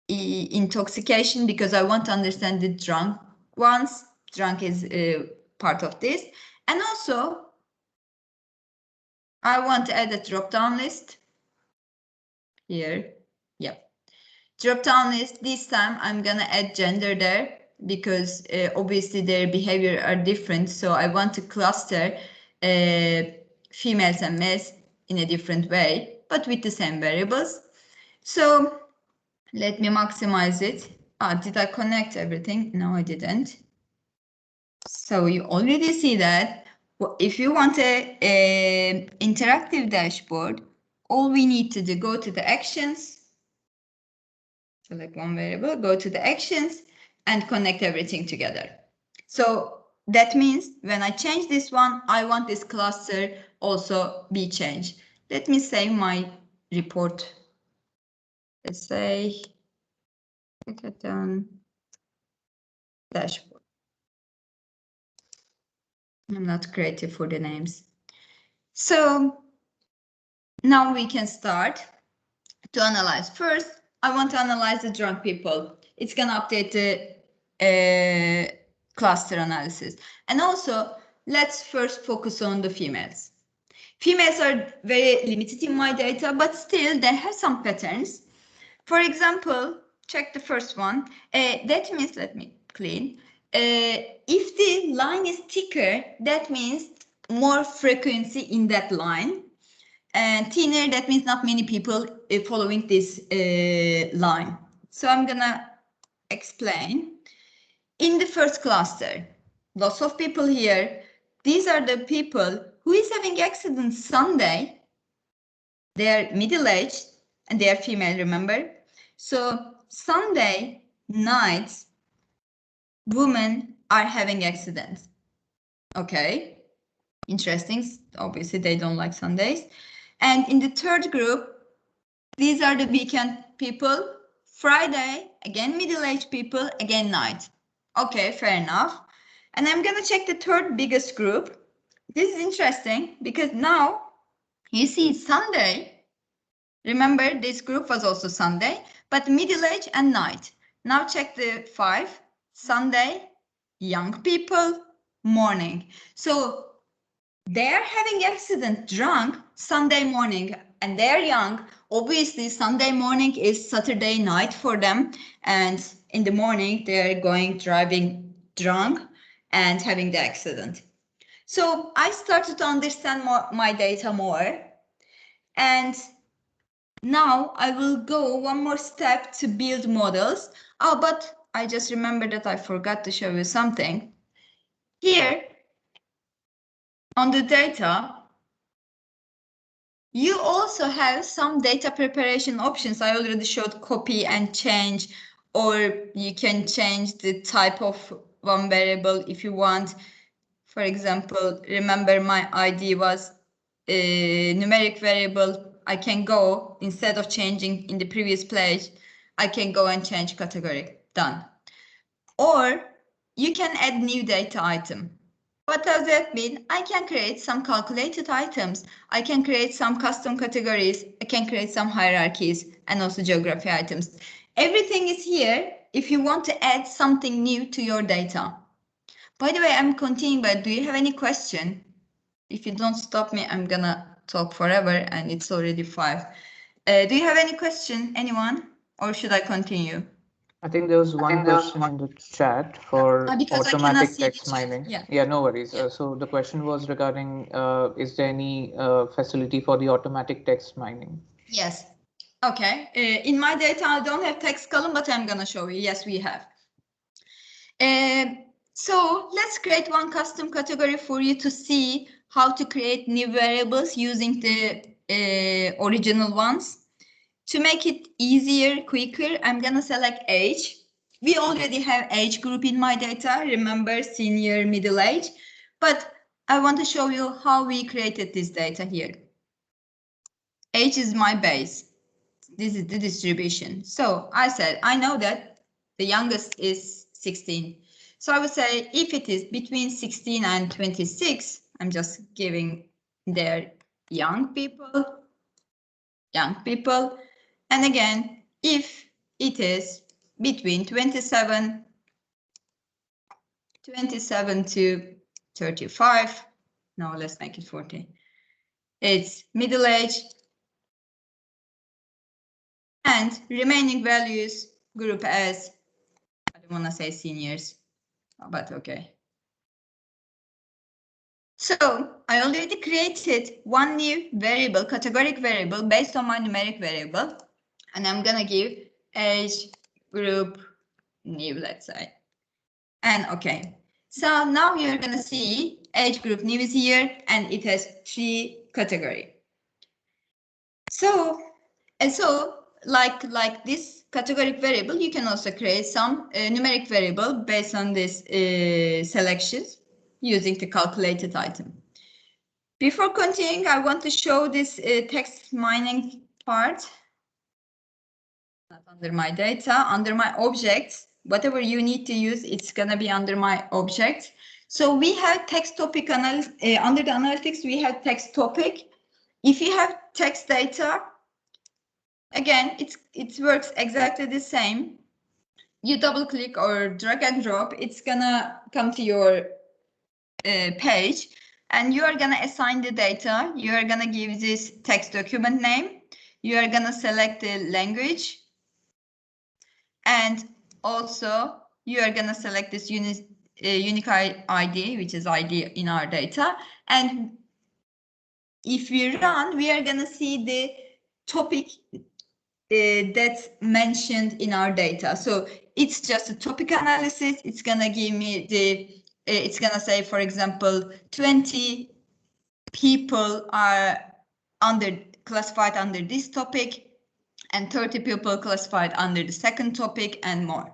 intoxication because I want to understand the drunk ones. Drunk is part of this. And also, I want to add a drop-down list here. Yep. Drop-down list. This time I'm gonna add gender there because obviously their behavior are different. So I want to cluster females and males in a different way, but with the same variables. So let me maximize it. Did I connect everything? No, I didn't. So you already see that if you want a interactive dashboard, all we need to do, go to the actions, select one variable, go to the actions, and connect everything together. So that means when I change this one, I want this cluster also be changed. Let me save my report. Let's say hackathon dashboard. I'm not creative for the names. So now we can start to analyze. First, I want to analyze the drunk people. It's going to update the cluster analysis. And also, let's first focus on the females. Females are very limited in my data, but still they have some patterns. For example, check the first one. That means, let me clean. If the line is thicker, that means more frequency in that line. And thinner, that means not many people following this line. So I'm gonna explain. In the first cluster, lots of people here. These are the people who is having accident Sunday. They are middle-aged and they are female, remember? So Sunday nights, women are having accidents. Okay, interesting. Obviously, they don't like Sundays. And in the third group, these are the weekend people. Friday, again, middle-aged people, again, night. Okay, fair enough. And I'm gonna check the third biggest group. This is interesting because now you see Sunday. Remember, this group was also Sunday, but middle-aged and night. Now check the 5, Sunday, young people, morning. So they are having accident drunk Sunday morning and they're young. Obviously, Sunday morning is Saturday night for them. And in the morning, they're going driving drunk and having the accident. So I started to understand my data more. And now I will go one more step to build models. Oh, but I just remembered that I forgot to show you something. Here on the data, you also have some data preparation options. I already showed copy and change, or you can change the type of one variable if you want. For example, remember my ID was a numeric variable. I can go, instead of changing in the previous page, I can go and change category. Done. Or you can add new data item. What does that mean? I can create some calculated items. I can create some custom categories. I can create some hierarchies and also geography items. Everything is here if you want to add something new to your data. By the way, I'm continuing, but do you have any question? If you don't stop me, I'm gonna talk forever and it's already 5. Do you have any question, anyone? Or should I continue? I think there was one question in the chat for because automatic text mining. Yeah. No worries. Yeah. So the question was regarding, is there any facility for the automatic text mining? Yes. Okay. In my data, I don't have text column, but I'm gonna show you. Yes, we have. So let's create one custom category for you to see how to create new variables using the original ones. To make it easier, quicker, I'm gonna select age. We already have age group in my data, remember senior, middle age, but I want to show you how we created this data here. Age is my base. This is the distribution. So I said, I know that the youngest is 16. So I would say if it is between 16 and 26, I'm just giving their young people. And again, if it is between 27 to 35. Now let's make it 40. It's middle age. And remaining values group as, I don't want to say seniors, but okay. So I already created one new variable, categoric variable based on my numeric variable. And I'm going to give age group new, let's say. And okay. So now you're going to see age group new is here and it has 3 categories. So like this categoric variable, you can also create some numeric variable based on this selections using the calculated item. Before continuing, I want to show this text mining part. Not under my data, under my objects. Whatever you need to use, it's gonna be under my objects. So we have text topic analysis. Under the analytics, we have text topic. If you have text data, again, it works exactly the same. You double click or drag and drop, it's gonna come to your page and you are gonna assign the data. You are gonna give this text document name. You are gonna select the language. And also you are gonna select this unique ID, which is ID in our data. And if we run, we are gonna see the topic that's mentioned in our data. So it's just a topic analysis. It's gonna give me the, it's gonna say, for example, 20 people are classified under this topic and 30 people classified under the second topic and more.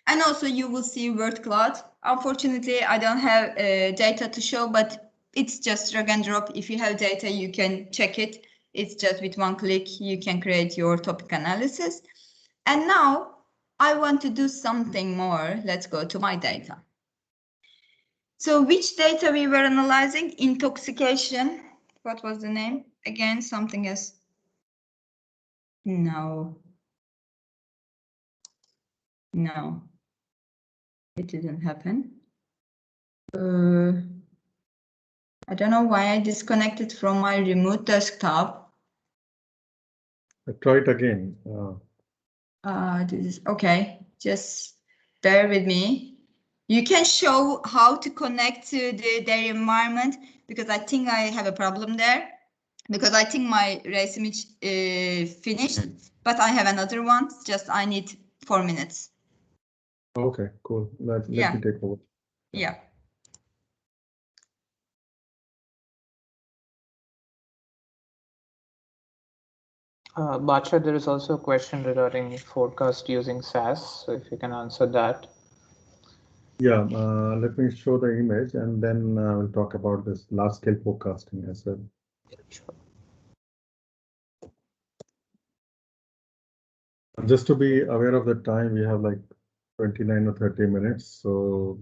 And also you will see word cloud. Unfortunately, I don't have data to show, but it's just drag and drop. If you have data, you can check it. It's just with one click, you can create your topic analysis. And now I want to do something more. Let's go to my data. So which data we were analyzing? Intoxication. What was the name? Again, something else. No. No. It didn't happen. I don't know why I disconnected from my remote desktop. Try it again. This is okay. Just bear with me. You can show how to connect to their environment because I think I have a problem there. Because I think my race image finished, but I have another one. Just I need 4 minutes. Okay, cool. Let me take over. Yeah. Bacha, there is also a question regarding forecast using SAS. So if you can answer that. Yeah, let me show the image and then we'll talk about this large scale forecasting as well. Sure. Just to be aware of the time, we have like 29 or 30 minutes. So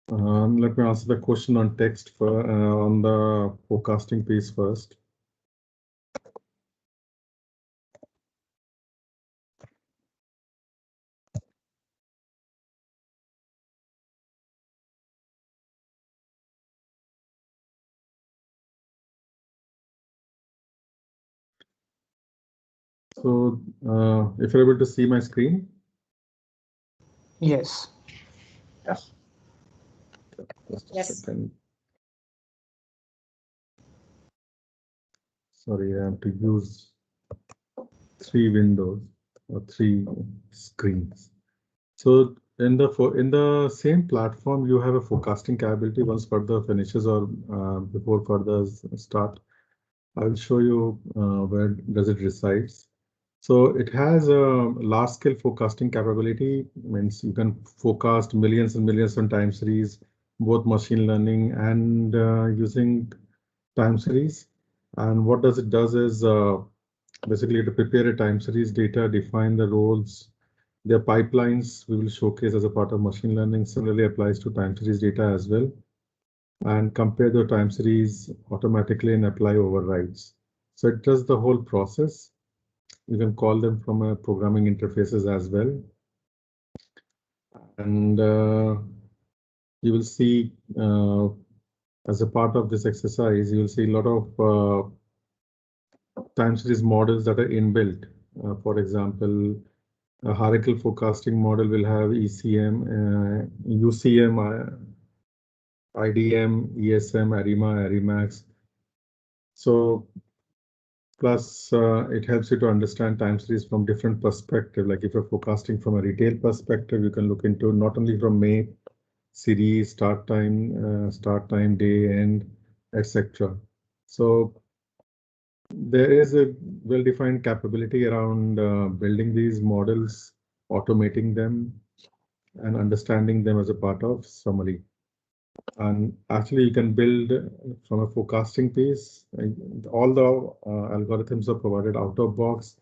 let me answer the question on text for on the forecasting piece first. So if you're able to see my screen. Yes. Yes. Just a Yes. second. Sorry, I have to use 3 windows or 3 screens. So in the same platform, you have a forecasting capability once further finishes or before further start. I will show you where does it resides. So it has a large scale forecasting capability, means you can forecast millions and millions on time series, both machine learning and using time series. And what does it does is basically to prepare a time series data, define the roles, their pipelines we will showcase as a part of machine learning. Similarly applies to time series data as well. and compare the time series automatically and apply overrides. So it does the whole process. You can call them from a programming interfaces as well. And you will see as a part of this exercise, you will see a lot of time series models that are inbuilt. For example, a hierarchical forecasting model will have ECM, UCM, IDM, ESM, ARIMA, ARIMAX. So plus it helps you to understand time series from different perspective. Like if you're forecasting from a retail perspective, you can look into not only from May series, start time, day, end, etc. So there is a well-defined capability around building these models, automating them, and understanding them as a part of summary. And actually, you can build from a forecasting piece. All the algorithms are provided out of box.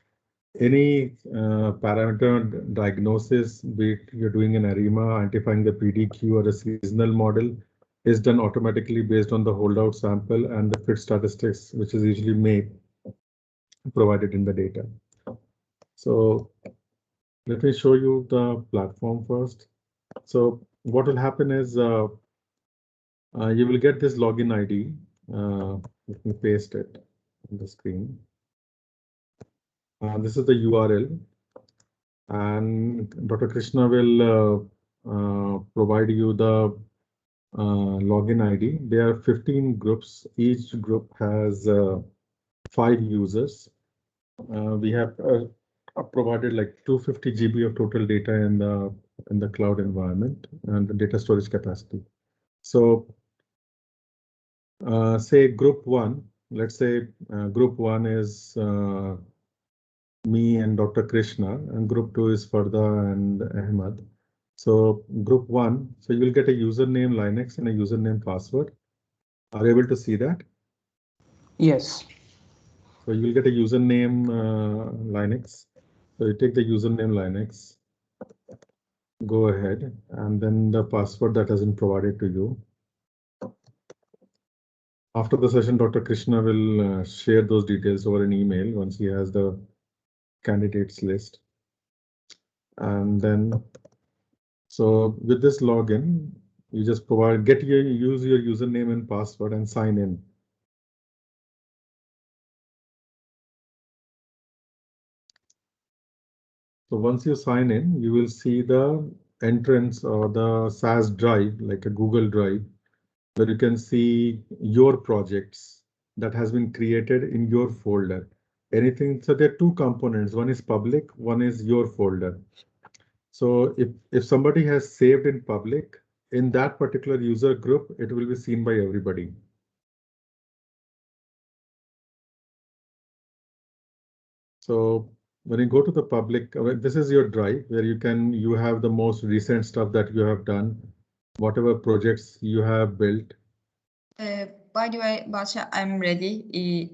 Any parameter diagnosis, be it you're doing an ARIMA, identifying the PDQ or a seasonal model, is done automatically based on the holdout sample and the fit statistics, which is usually made provided in the data. So let me show you the platform first. So what will happen is you will get this login ID. Let me paste it on the screen. This is the URL, and Dr. Krishna will provide you the login ID. There are 15 groups. Each group has 5 users. We have provided like 250 GB of total data in the cloud environment and the data storage capacity. So say group 1, let's say group 1 is me and Dr. Krishna, and group 2 is Farda and Ahmad. So group 1, so you will get a username Linux and a username password. Are you able to see that? Yes. So you will get a username Linux. So you take the username Linux, go ahead, and then the password that has been provided to you. After the session, Dr. Krishna will share those details over an email once he has the candidates list. And then, so with this login, you just use your username and password and sign in. So once you sign in, you will see the entrance or the SAS drive, like a Google Drive, where you can see your projects that has been created in your folder. Anything, so there are 2 components. One is public, one is your folder. So if somebody has saved in public, in that particular user group, it will be seen by everybody. So when you go to the public, this is your drive where you have the most recent stuff that you have done, whatever projects you have built. By the way, Basha, I'm ready.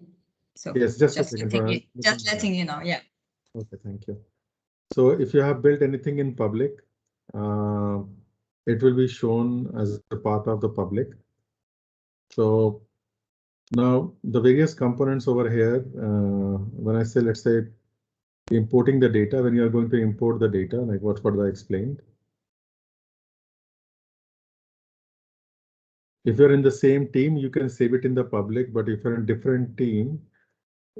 So yes, just letting you know. Yeah. Okay, thank you. So if you have built anything in public, it will be shown as a part of the public. So now the various components over here, when I say, let's say, importing the data, when you are going to import the data, like what I explained. If you're in the same team, you can save it in the public, but if you're in a different team,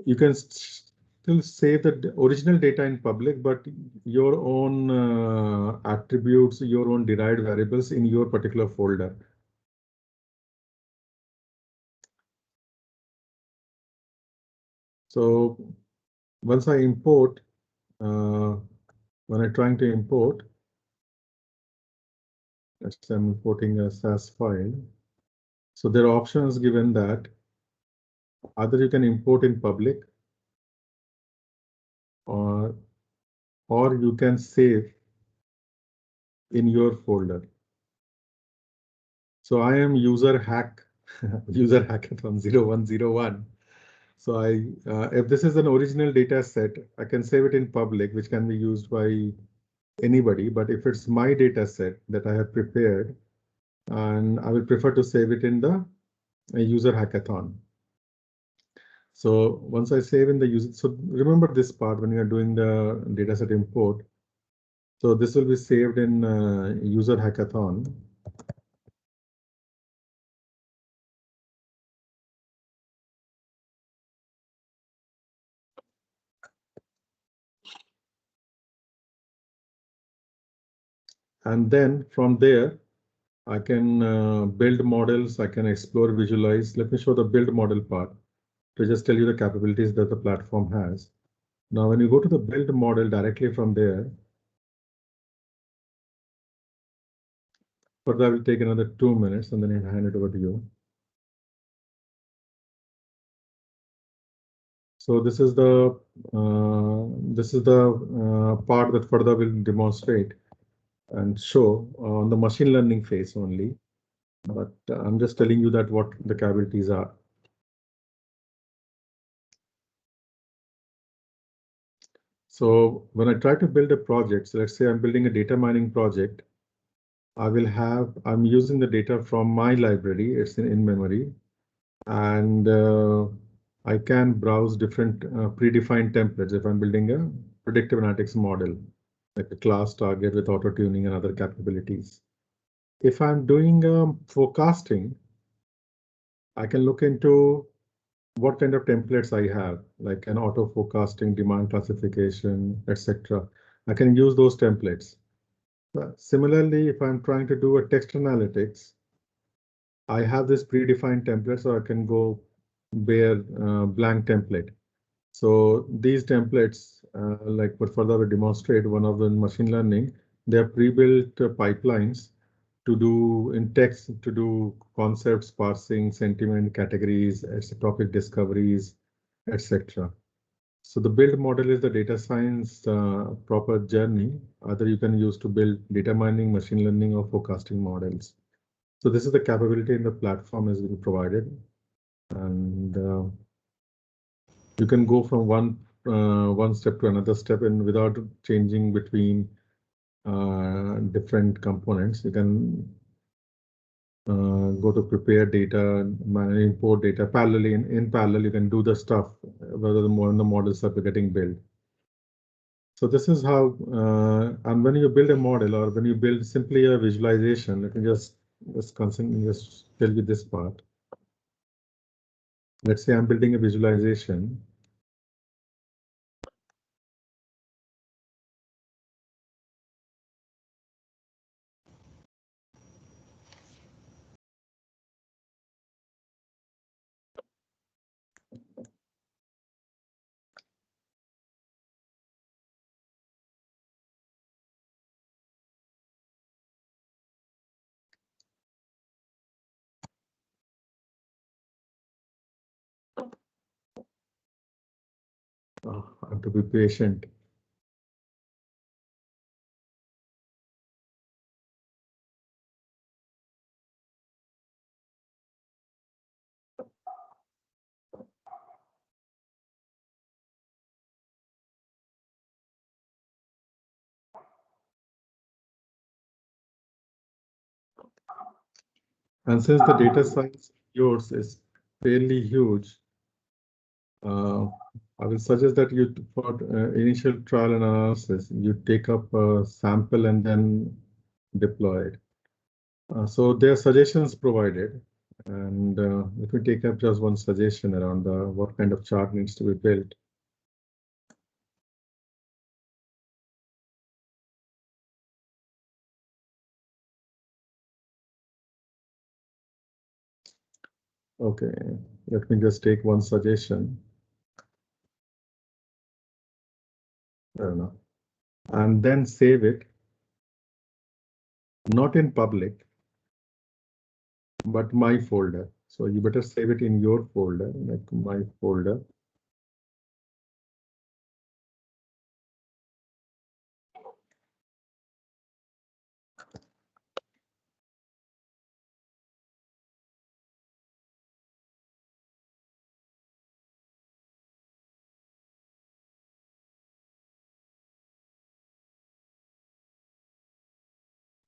you can still save the original data in public, but your own attributes, your own derived variables in your particular folder. So once I import, when I'm trying to import, let's say I'm importing a SAS file. So there are options given that either you can import in public or you can save in your folder. So I am user hackathon 0101. So if this is an original data set, I can save it in public, which can be used by anybody. But if it's my data set that I have prepared, and I will prefer to save it in the user hackathon. So once I save in the user, so remember this part when you are doing the dataset import. So this will be saved in user hackathon. And then from there, I can build models, I can explore, visualize. Let me show the build model part to just tell you the capabilities that the platform has. Now, when you go to the build model directly from there, further I will take another 2 minutes and then I'll hand it over to you. So this is the part that further will demonstrate and show on the machine learning phase only. But I'm just telling you that what the capabilities are. So when I try to build a project, so let's say I'm building a data mining project, I'm using the data from my library, it's in memory, and I can browse different predefined templates if I'm building a predictive analytics model, like a class target with auto tuning and other capabilities. If I'm doing forecasting, I can look into what kind of templates I have, like an auto forecasting, demand classification, etc. I can use those templates. Similarly, if I'm trying to do a text analytics, I have this predefined template, so I can go bare blank template. So these templates, like what further we demonstrate, one of the machine learning, they are pre-built pipelines to do in text, to do concepts, parsing, sentiment, categories, topic discoveries, etc. So the build model is the data science proper journey. Either you can use to build data mining, machine learning, or forecasting models. So this is the capability in the platform is being provided, and you can go from one step to another step, and without changing between different components. You can go to prepare data, import data parallelly. In parallel, you can do the stuff whether the models are getting built. So this is how, and when you build a model or when you build simply a visualization, let me just tell you this part. Let's say I'm building a visualization. Oh, I have to be patient. And since the data size yours is fairly huge, I will suggest that you, for initial trial and analysis, you take up a sample and then deploy it. So there are suggestions provided, and let me take up just one suggestion around what kind of chart needs to be built. Okay, let me just take one suggestion. I don't know. And then save it, not in public, but my folder. So you better save it in your folder, like my folder.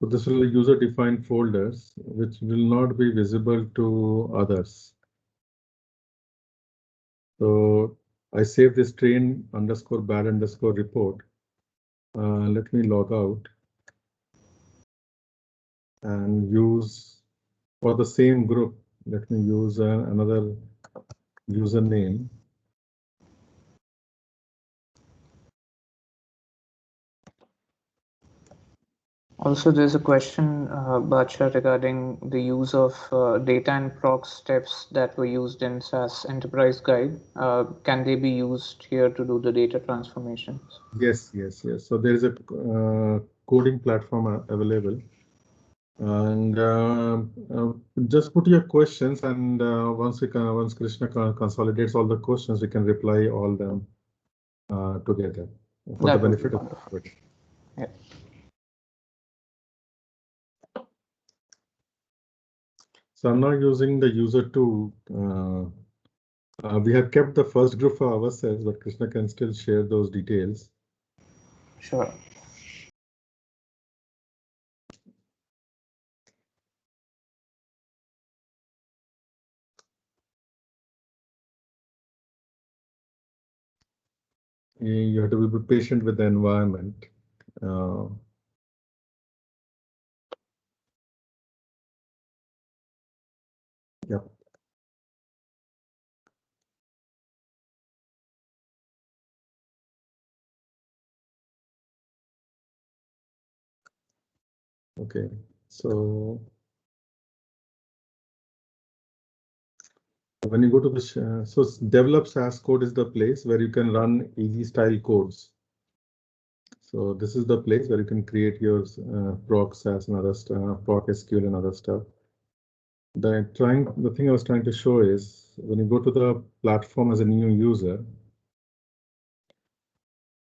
So this will be user-defined folders, which will not be visible to others. So I save this train_bad_report. Let me log out and use for the same group. Let me use another username. Also, there's a question, Bacha, regarding the use of data and proc steps that were used in SAS Enterprise Guide. Can they be used here to do the data transformations? Yes. So there is a coding platform available. And just put your questions, and once Krishna consolidates all the questions, we can reply all them together for the benefit of everybody. Yeah. So I'm now using the user two. We have kept the first group for ourselves, but Krishna can still share those details. Sure. You have to be patient with the environment. Yep. Okay, so when you go to the so develop SAS code is the place where you can run easy style codes. So this is the place where you can create your proc SAS and other stuff, proc SQL and other stuff. The thing I was trying to show is when you go to the platform as a new user,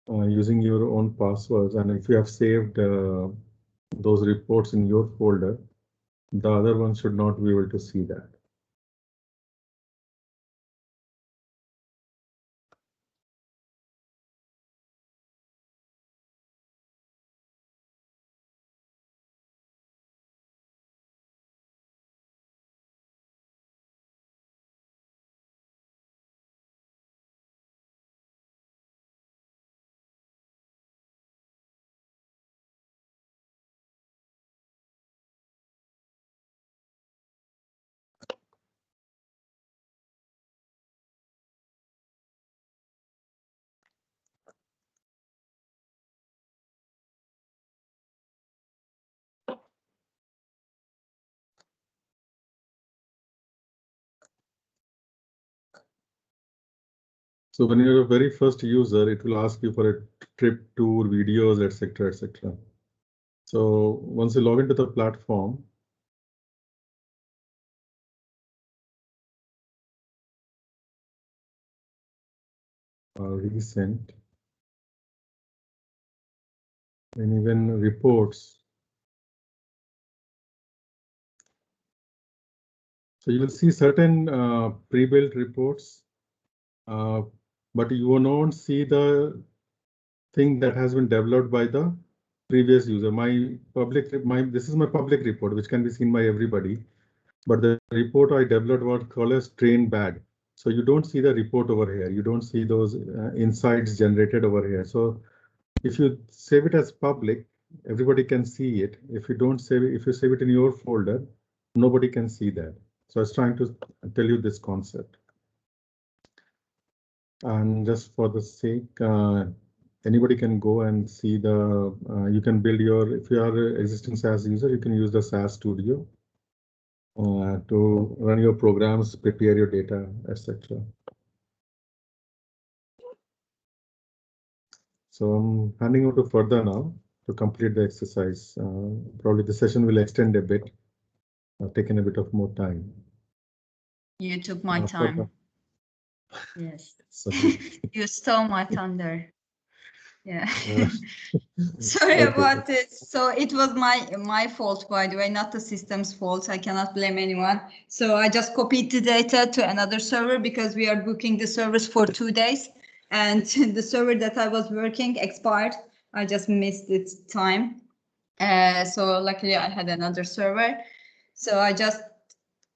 using your own passwords, and if you have saved those reports in your folder, the other one should not be able to see that. So when you're a very first user, it will ask you for a trip, tour, videos, etc., etc. So once you log into the platform, recent, and even reports. So you will see certain pre-built reports, but you will not see the thing that has been developed by the previous user. This is my public report, which can be seen by everybody. But the report I developed was called as train bad. So you don't see the report over here. You don't see those insights generated over here. So if you save it as public, everybody can see it. If you don't save it, if you save it in your folder, nobody can see that. So I was trying to tell you this concept. And just for the sake, anybody can go and see the, you can build your, if you are an existing SAS user, you can use the SAS Studio to run your programs, prepare your data, etc. So I'm handing over to further now to complete the exercise. Probably the session will extend a bit. I've taken a bit of more time. You took my time. Yes. Sorry. You stole my thunder. Yeah. Sorry about this. So it was my fault, by the way, not the system's fault. I cannot blame anyone. So I just copied the data to another server because we are booking the service for 2 days. And the server that I was working expired. I just missed its time. So luckily I had another server. So I just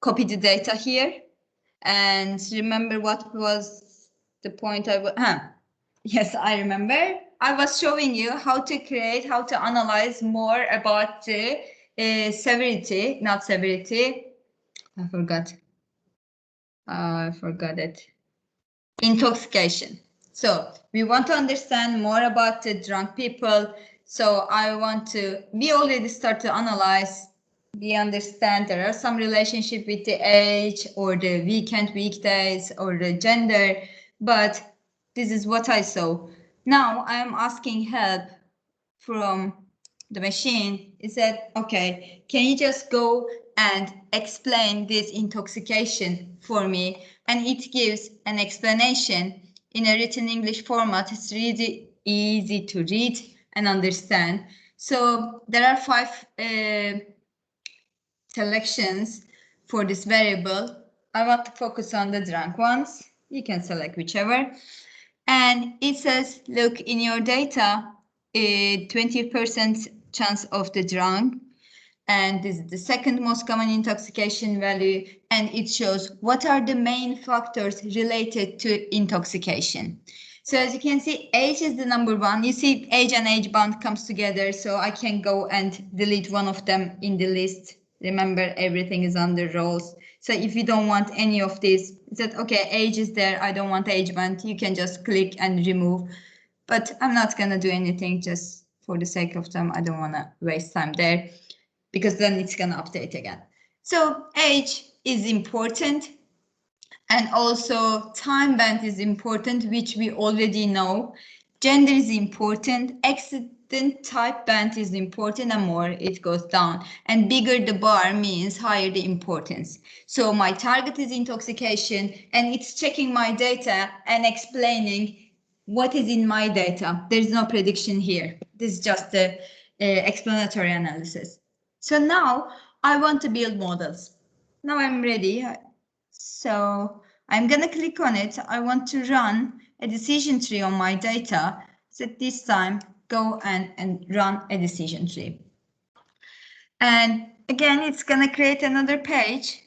copied the data here. And remember what was the point yes, I remember. I was showing you how to analyze more about the severity, not severity. I forgot it. Intoxication. So we want to understand more about the drunk people. So we already start to analyze. We understand there are some relationship with the age or the weekdays or the gender, but this is what I saw. Now I am asking help from the machine. It said, okay, can you just go and explain this intoxication for me? And it gives an explanation in a written English format. It's really easy to read and understand. So there are 5 selections for this variable. I want to focus on the drunk ones. You can select whichever. And it says, look, in your data, 20% chance of the drunk. And this is the second most common intoxication value. And it shows what are the main factors related to intoxication. So as you can see, age is the number 1. You see age and age band comes together. So I can go and delete one of them in the list. Remember, everything is under rows. So if you don't want any of this, it's that, okay, age is there. I don't want age band. You can just click and remove. But I'm not going to do anything just for the sake of time. I don't want to waste time there because then it's going to update again. So age is important. And also time band is important, which we already know. Gender is important. Accident type band is important, and more it goes down. And bigger the bar means higher the importance. So my target is intoxication, and it's checking my data and explaining what is in my data. There's no prediction here. This is just the explanatory analysis. So now I want to build models. Now I'm ready. So I'm going to click on it. I want to run a decision tree on my data. So this time, go and run a decision tree. And again, it's going to create another page.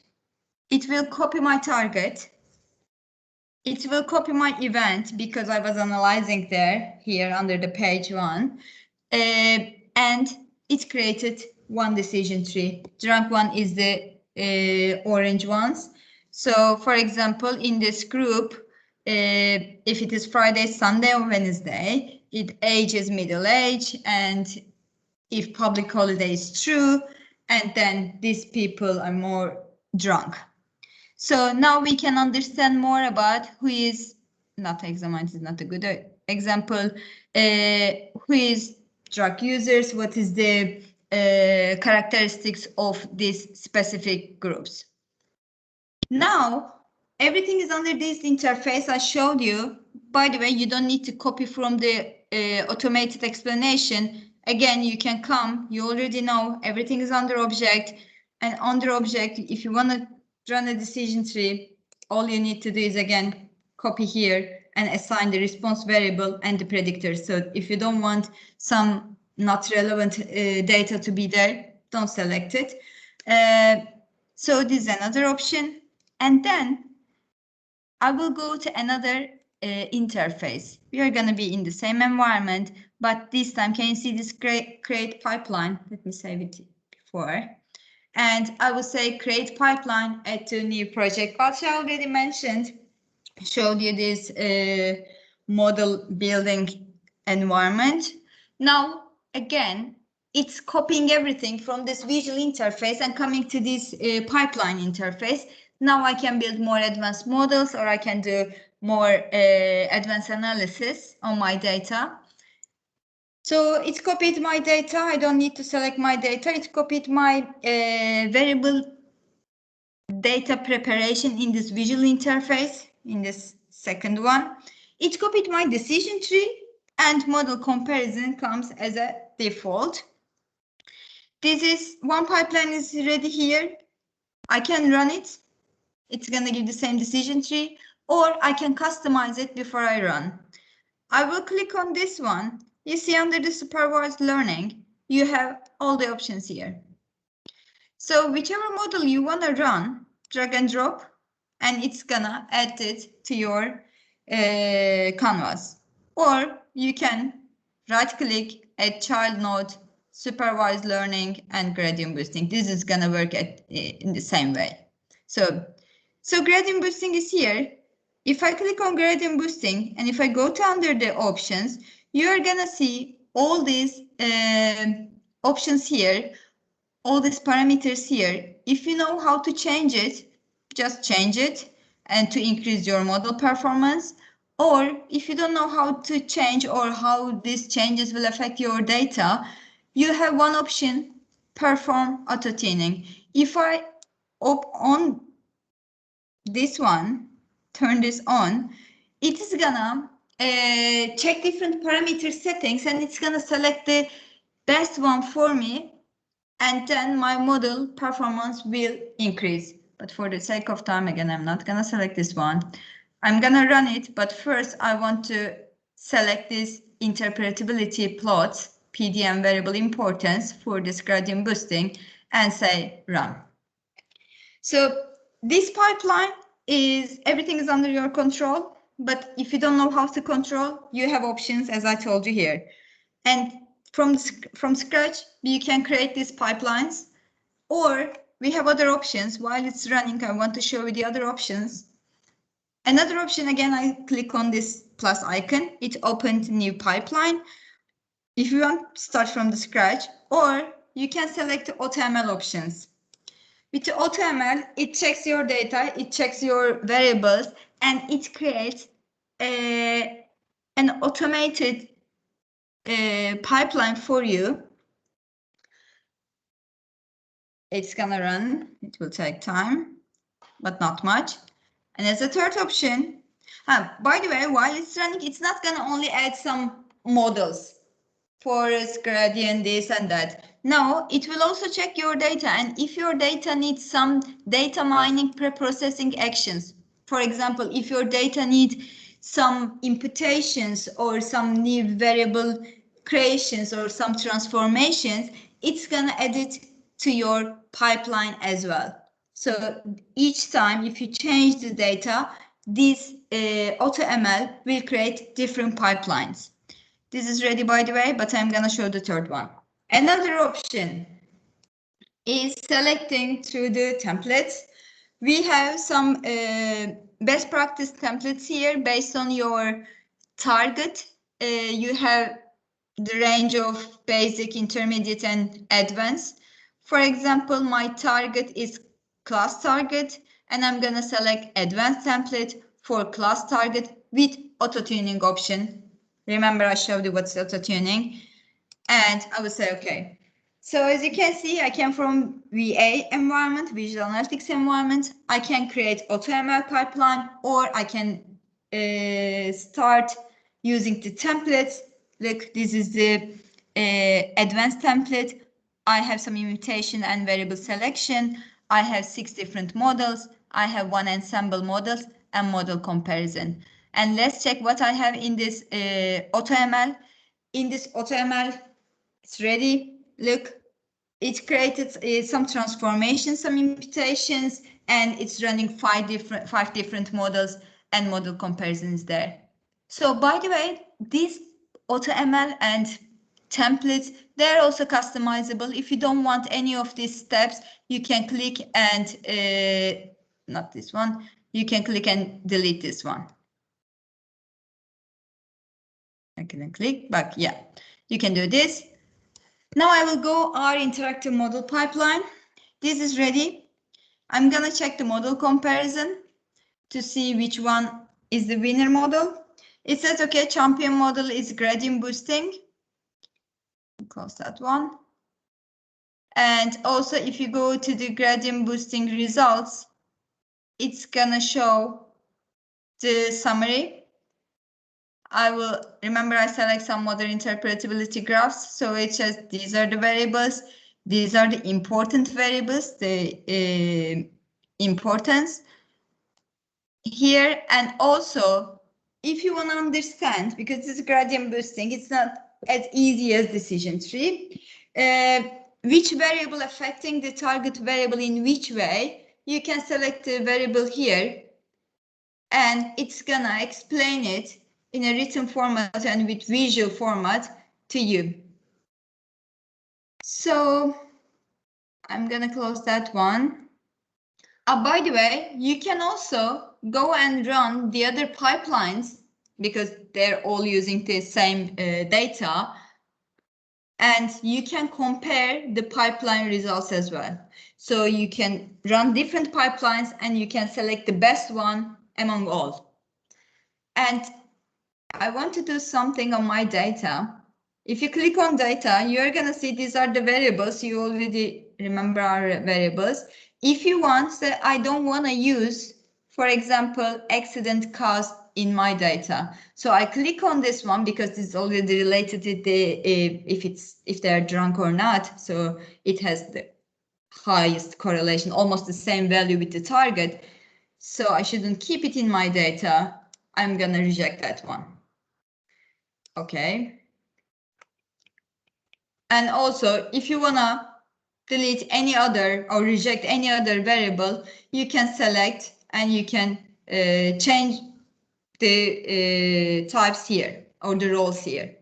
It will copy my target. It will copy my event because I was analyzing here under the page 1. And it created one decision tree. Drunk one is the orange ones. So for example, in this group, if it is Friday, Sunday, or Wednesday, age is middle age, and if public holiday is true, and then these people are more drunk. So now we can understand more about who is not examined is not a good example. Who is drug users? What is the characteristics of these specific groups? Now everything is under this interface I showed you. By the way, you don't need to copy from the automated explanation. Again, you can come. You already know everything is under object, and under object, if you want to run a decision tree, all you need to do is again copy here and assign the response variable and the predictor. So if you don't want some not relevant data to be there, don't select it. So this is another option. And then I will go to another interface. We are going to be in the same environment, but this time, can you see this create pipeline? Let me save it before. And I will say create pipeline, add to new project. But I already showed you this model building environment. Now, again, it's copying everything from this visual interface and coming to this pipeline interface. Now I can build more advanced models, or I can do more advanced analysis on my data. So it copied my data. I don't need to select my data. It copied my variable data preparation in this visual interface, in this second one. It copied my decision tree, and model comparison comes as a default. This is one pipeline is ready here. I can run it. It's going to give the same decision tree, or I can customize it before I run. I will click on this one. You see under the supervised learning, you have all the options here. So whichever model you want to run, drag and drop, and it's gonna add it to your canvas. Or you can right click, add child node, supervised learning, and gradient boosting. This is gonna work in the same way. So gradient boosting is here. If I click on gradient boosting and if I go to under the options, you're gonna see all these options here, all these parameters here. If you know how to change it, just change it and to increase your model performance. Or if you don't know how to change or how these changes will affect your data, you have one option, perform auto tuning. If I on this one, turn this on, it is gonna check different parameter settings and it's gonna select the best one for me, and then my model performance will increase. But for the sake of time, again, I'm not gonna select this one. I'm gonna run it, but first I want to select this interpretability plot, PDM variable importance for this gradient boosting, and say run. So this pipeline is, everything is under your control, but if you don't know how to control, you have options as I told you here. And from scratch, you can create these pipelines, or we have other options. While it's running, I want to show you the other options. Another option, again, I click on this plus icon, it opened a new pipeline. If you want to start from the scratch, or you can select the AutoML options. With the AutoML, it checks your data, it checks your variables, and it creates an automated pipeline for you. It's gonna run, it will take time, but not much. And as a third option, by the way, while it's running, it's not gonna only add some models, forest, gradient, this and that. No, it will also check your data, and if your data needs some data mining pre-processing actions, for example, if your data needs some imputations or some new variable creations or some transformations, it's gonna add it to your pipeline as well. So each time if you change the data, this AutoML will create different pipelines. This is ready, by the way, but I'm gonna show the third one. Another option is selecting through the templates. We have some best practice templates here based on your target. You have the range of basic, intermediate, and advanced. For example, my target is class target, and I'm gonna select advanced template for class target with auto-tuning option. Remember, I showed you what's auto-tuning, and I will say okay. So as you can see, I came from VA environment, Visual Analytics environment. I can create AutoML pipeline, or I can start using the templates. Look, this is the advanced template. I have some imputation and variable selection. I have 6 different models. I have 1 ensemble models and model comparison. And let's check what I have in this AutoML. In this AutoML, it's ready. Look, it created some transformations, some imputations, and it's running 5 different models and model comparisons there. So by the way, these AutoML and templates, they're also customizable. If you don't want any of these steps, you can click and not this one. You can click and delete this one. I can click back. Yeah, you can do this. Now I will go our interactive model pipeline. This is ready. I'm gonna check the model comparison to see which one is the winner model. It says, okay, champion model is gradient boosting. Close that one. And also, if you go to the gradient boosting results, it's gonna show the summary. I will remember I select some model interpretability graphs. So it says these are the variables. These are the important variables, the importance here. And also, if you want to understand, because this is gradient boosting, it's not as easy as decision tree. Which variable affecting the target variable in which way? You can select the variable here, and it's gonna explain it in a written format and with visual format to you. So I'm gonna close that one. By the way, you can also go and run the other pipelines because they're all using the same data, and you can compare the pipeline results as well. So you can run different pipelines and you can select the best one among all. And I want to do something on my data. If you click on data, you're going to see these are the variables. You already remember our variables. If you want, say, I don't want to use, for example, accident cost in my data. So I click on this one because it's already related to the if they're drunk or not. So it has the highest correlation, almost the same value with the target. So I shouldn't keep it in my data. I'm going to reject that one. Okay. And also, if you want to delete any other or reject any other variable, you can select and you can change the types here or the roles here.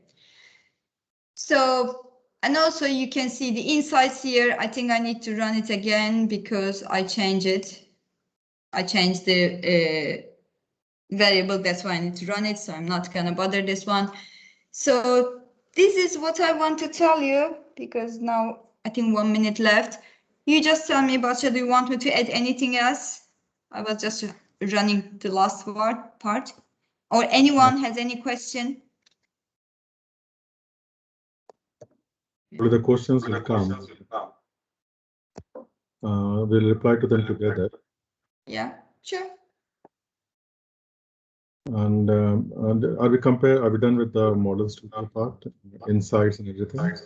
So, and also you can see the insights here. I think I need to run it again because I changed it. I changed the variable, that's why I need to run it. So I'm not gonna bother this one. So this is what I want to tell you because now I think 1 minute left. You just tell me, Basha, do you want me to add anything else? I was just running the last part. Or anyone has any question? The questions will come. We'll reply to them together. Yeah, sure. And are we done with the model studio part, insights and everything?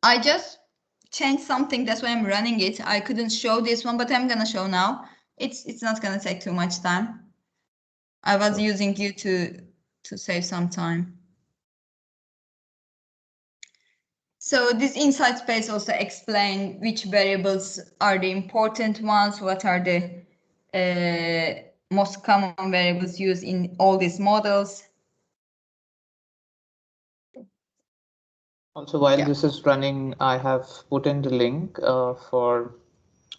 I just changed something, that's why I'm running it. I couldn't show this one, but I'm gonna show now. It's not gonna take too much time. I was using you to save some time. So this insight space also explain which variables are the important ones, what are the most common variables used in all these models. Also, while this is running, I have put in the link for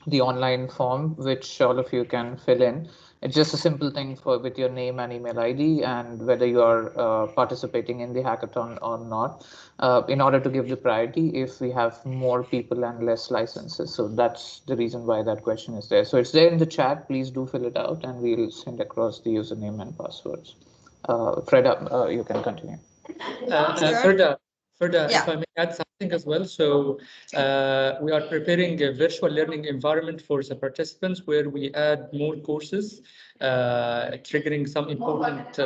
the online form, which all of you can fill in. It's just a simple thing with your name and email ID and whether you are participating in the hackathon or not, in order to give the priority if we have more people and less licenses. So that's the reason why that question is there. So it's there in the chat. Please do fill it out and we'll send across the username and passwords. Freda, you can continue. Freda, if I may add something as well. So we are preparing a virtual learning environment for the participants where we add more courses, triggering some important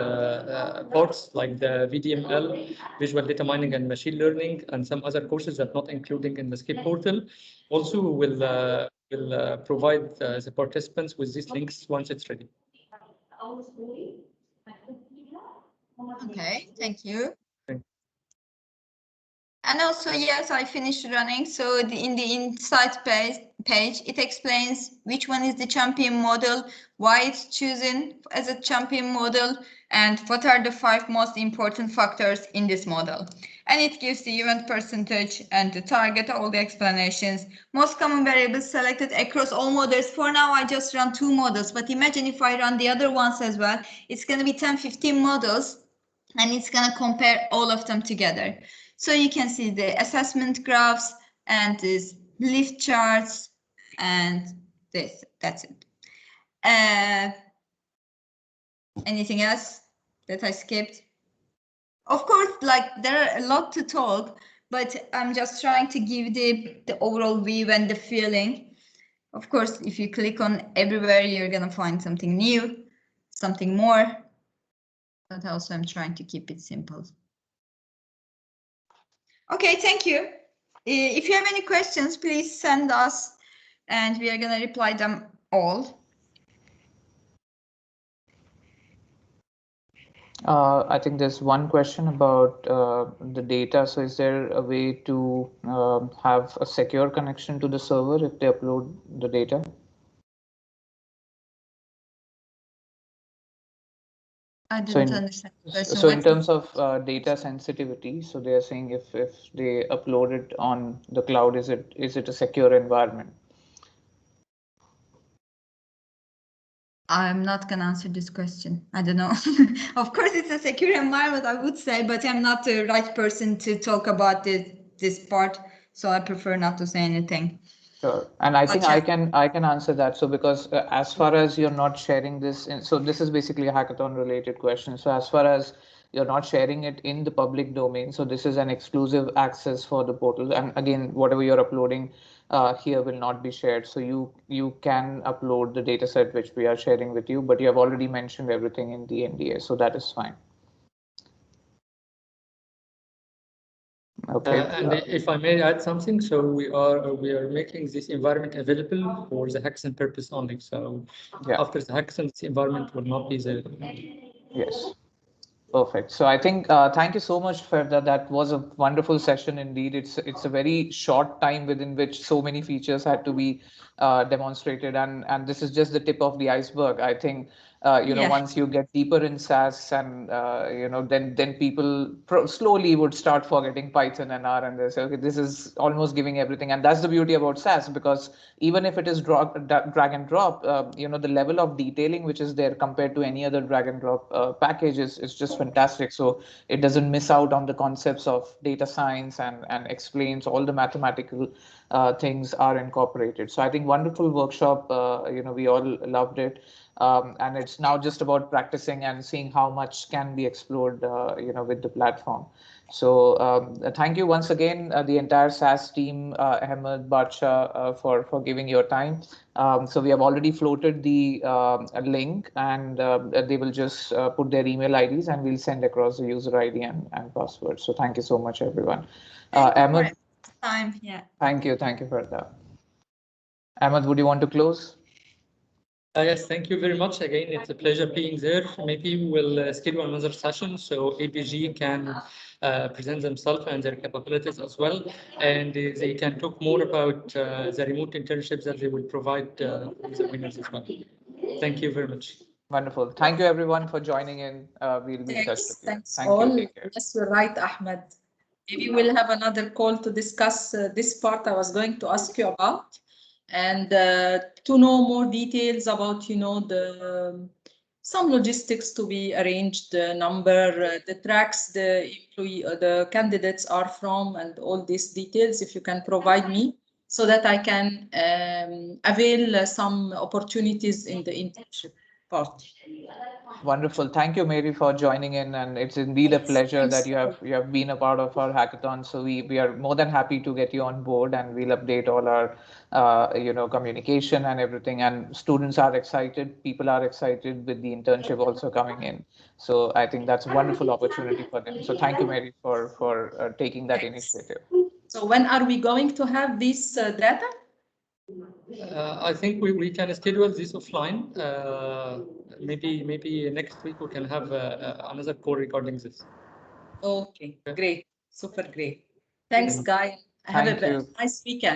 parts like the VDML, visual data mining and machine learning, and some other courses that are not including in the Skip portal. Also, we'll provide the participants with these links once it's ready. Okay, thank you. And also, yes, I finished running. So in the insight page, it explains which one is the champion model, why it's chosen as a champion model, and what are the 5 most important factors in this model. And it gives the event percentage and the target, all the explanations, most common variables selected across all models. For now, I just run 2 models, but imagine if I run the other ones as well, it's going to be 10, 15 models, and it's going to compare all of them together. So you can see the assessment graphs and these lift charts and this, that's it. Anything else that I skipped? Of course, like there are a lot to talk, but I'm just trying to give the overall view and the feeling. Of course, if you click on everywhere, you're going to find something new, something more. But also I'm trying to keep it simple. Okay, thank you. If you have any questions, please send us and we are going to reply them all. I think there's one question about the data. So is there a way to have a secure connection to the server if they upload the data? I didn't understand the question. So in terms of data sensitivity, so they are saying if they upload it on the cloud, is it a secure environment? I'm not going to answer this question. I don't know. Of course, it's a secure environment, I would say, but I'm not the right person to talk about this part. So I prefer not to say anything. Sure. And I think I can answer that. So because as far as you're not sharing this, so this is basically a hackathon related question. So as far as you're not sharing it in the public domain, so this is an exclusive access for the portal. And again, whatever you're uploading here will not be shared. So you can upload the data set which we are sharing with you, but you have already mentioned everything in the NDA, so that is fine. Okay. And if I may add something, so we are making this environment available for the hackathon purpose only. So yeah. After the hackathon, this environment will not be there. Yes. Perfect. So I think thank you so much, Ferda. That was a wonderful session indeed. It's a very short time within which so many features had to be demonstrated, and this is just the tip of the iceberg. I think once you get deeper in SAS and then people slowly would start forgetting Python and R, and they say, okay, this is almost giving everything, and that's the beauty about SAS, because even if it is drag and drop, the level of detailing which is there compared to any other drag and drop package is just fantastic. So it doesn't miss out on the concepts of data science and explains all the mathematical things are incorporated. So I think wonderful workshop. We all loved it. And it's now just about practicing and seeing how much can be explored, with the platform. So thank you once again, the entire SAS team, Ahmed, Badsha, for giving your time. So we have already floated the link, and they will just put their email IDs, and we'll send across the user ID and password. So thank you so much, everyone. Ahmed, thank you for that. Ahmed, would you want to close? Yes, thank you very much. Again, it's a pleasure being there. Maybe we will schedule another session so ABG can present themselves and their capabilities as well. And they can talk more about the remote internships that they will provide to the winners as well. Thank you very much. Wonderful. Thank you, everyone, for joining in. We'll be in touch with you. Thanks Thank all. you. Take care. Yes, you're right, Ahmed. Maybe we'll have another call to discuss this part I was going to ask you about, and to know more details about, some logistics to be arranged, the number, the tracks the candidates are from, and all these details, if you can provide me, so that I can avail some opportunities in the internship part. Wonderful. Thank you, Mary, for joining in, and it's indeed a pleasure that you have been a part of our hackathon. So we are more than happy to get you on board, and we'll update all our communication and everything. And students are excited, people are excited with the internship also coming in. So I think that's a wonderful opportunity for them. So thank you, Mary, for taking that initiative. So when are we going to have this data? I think we can schedule this offline. Maybe next week we can have another call regarding this. Okay, great, super great. Thanks, Guy. Have a nice weekend.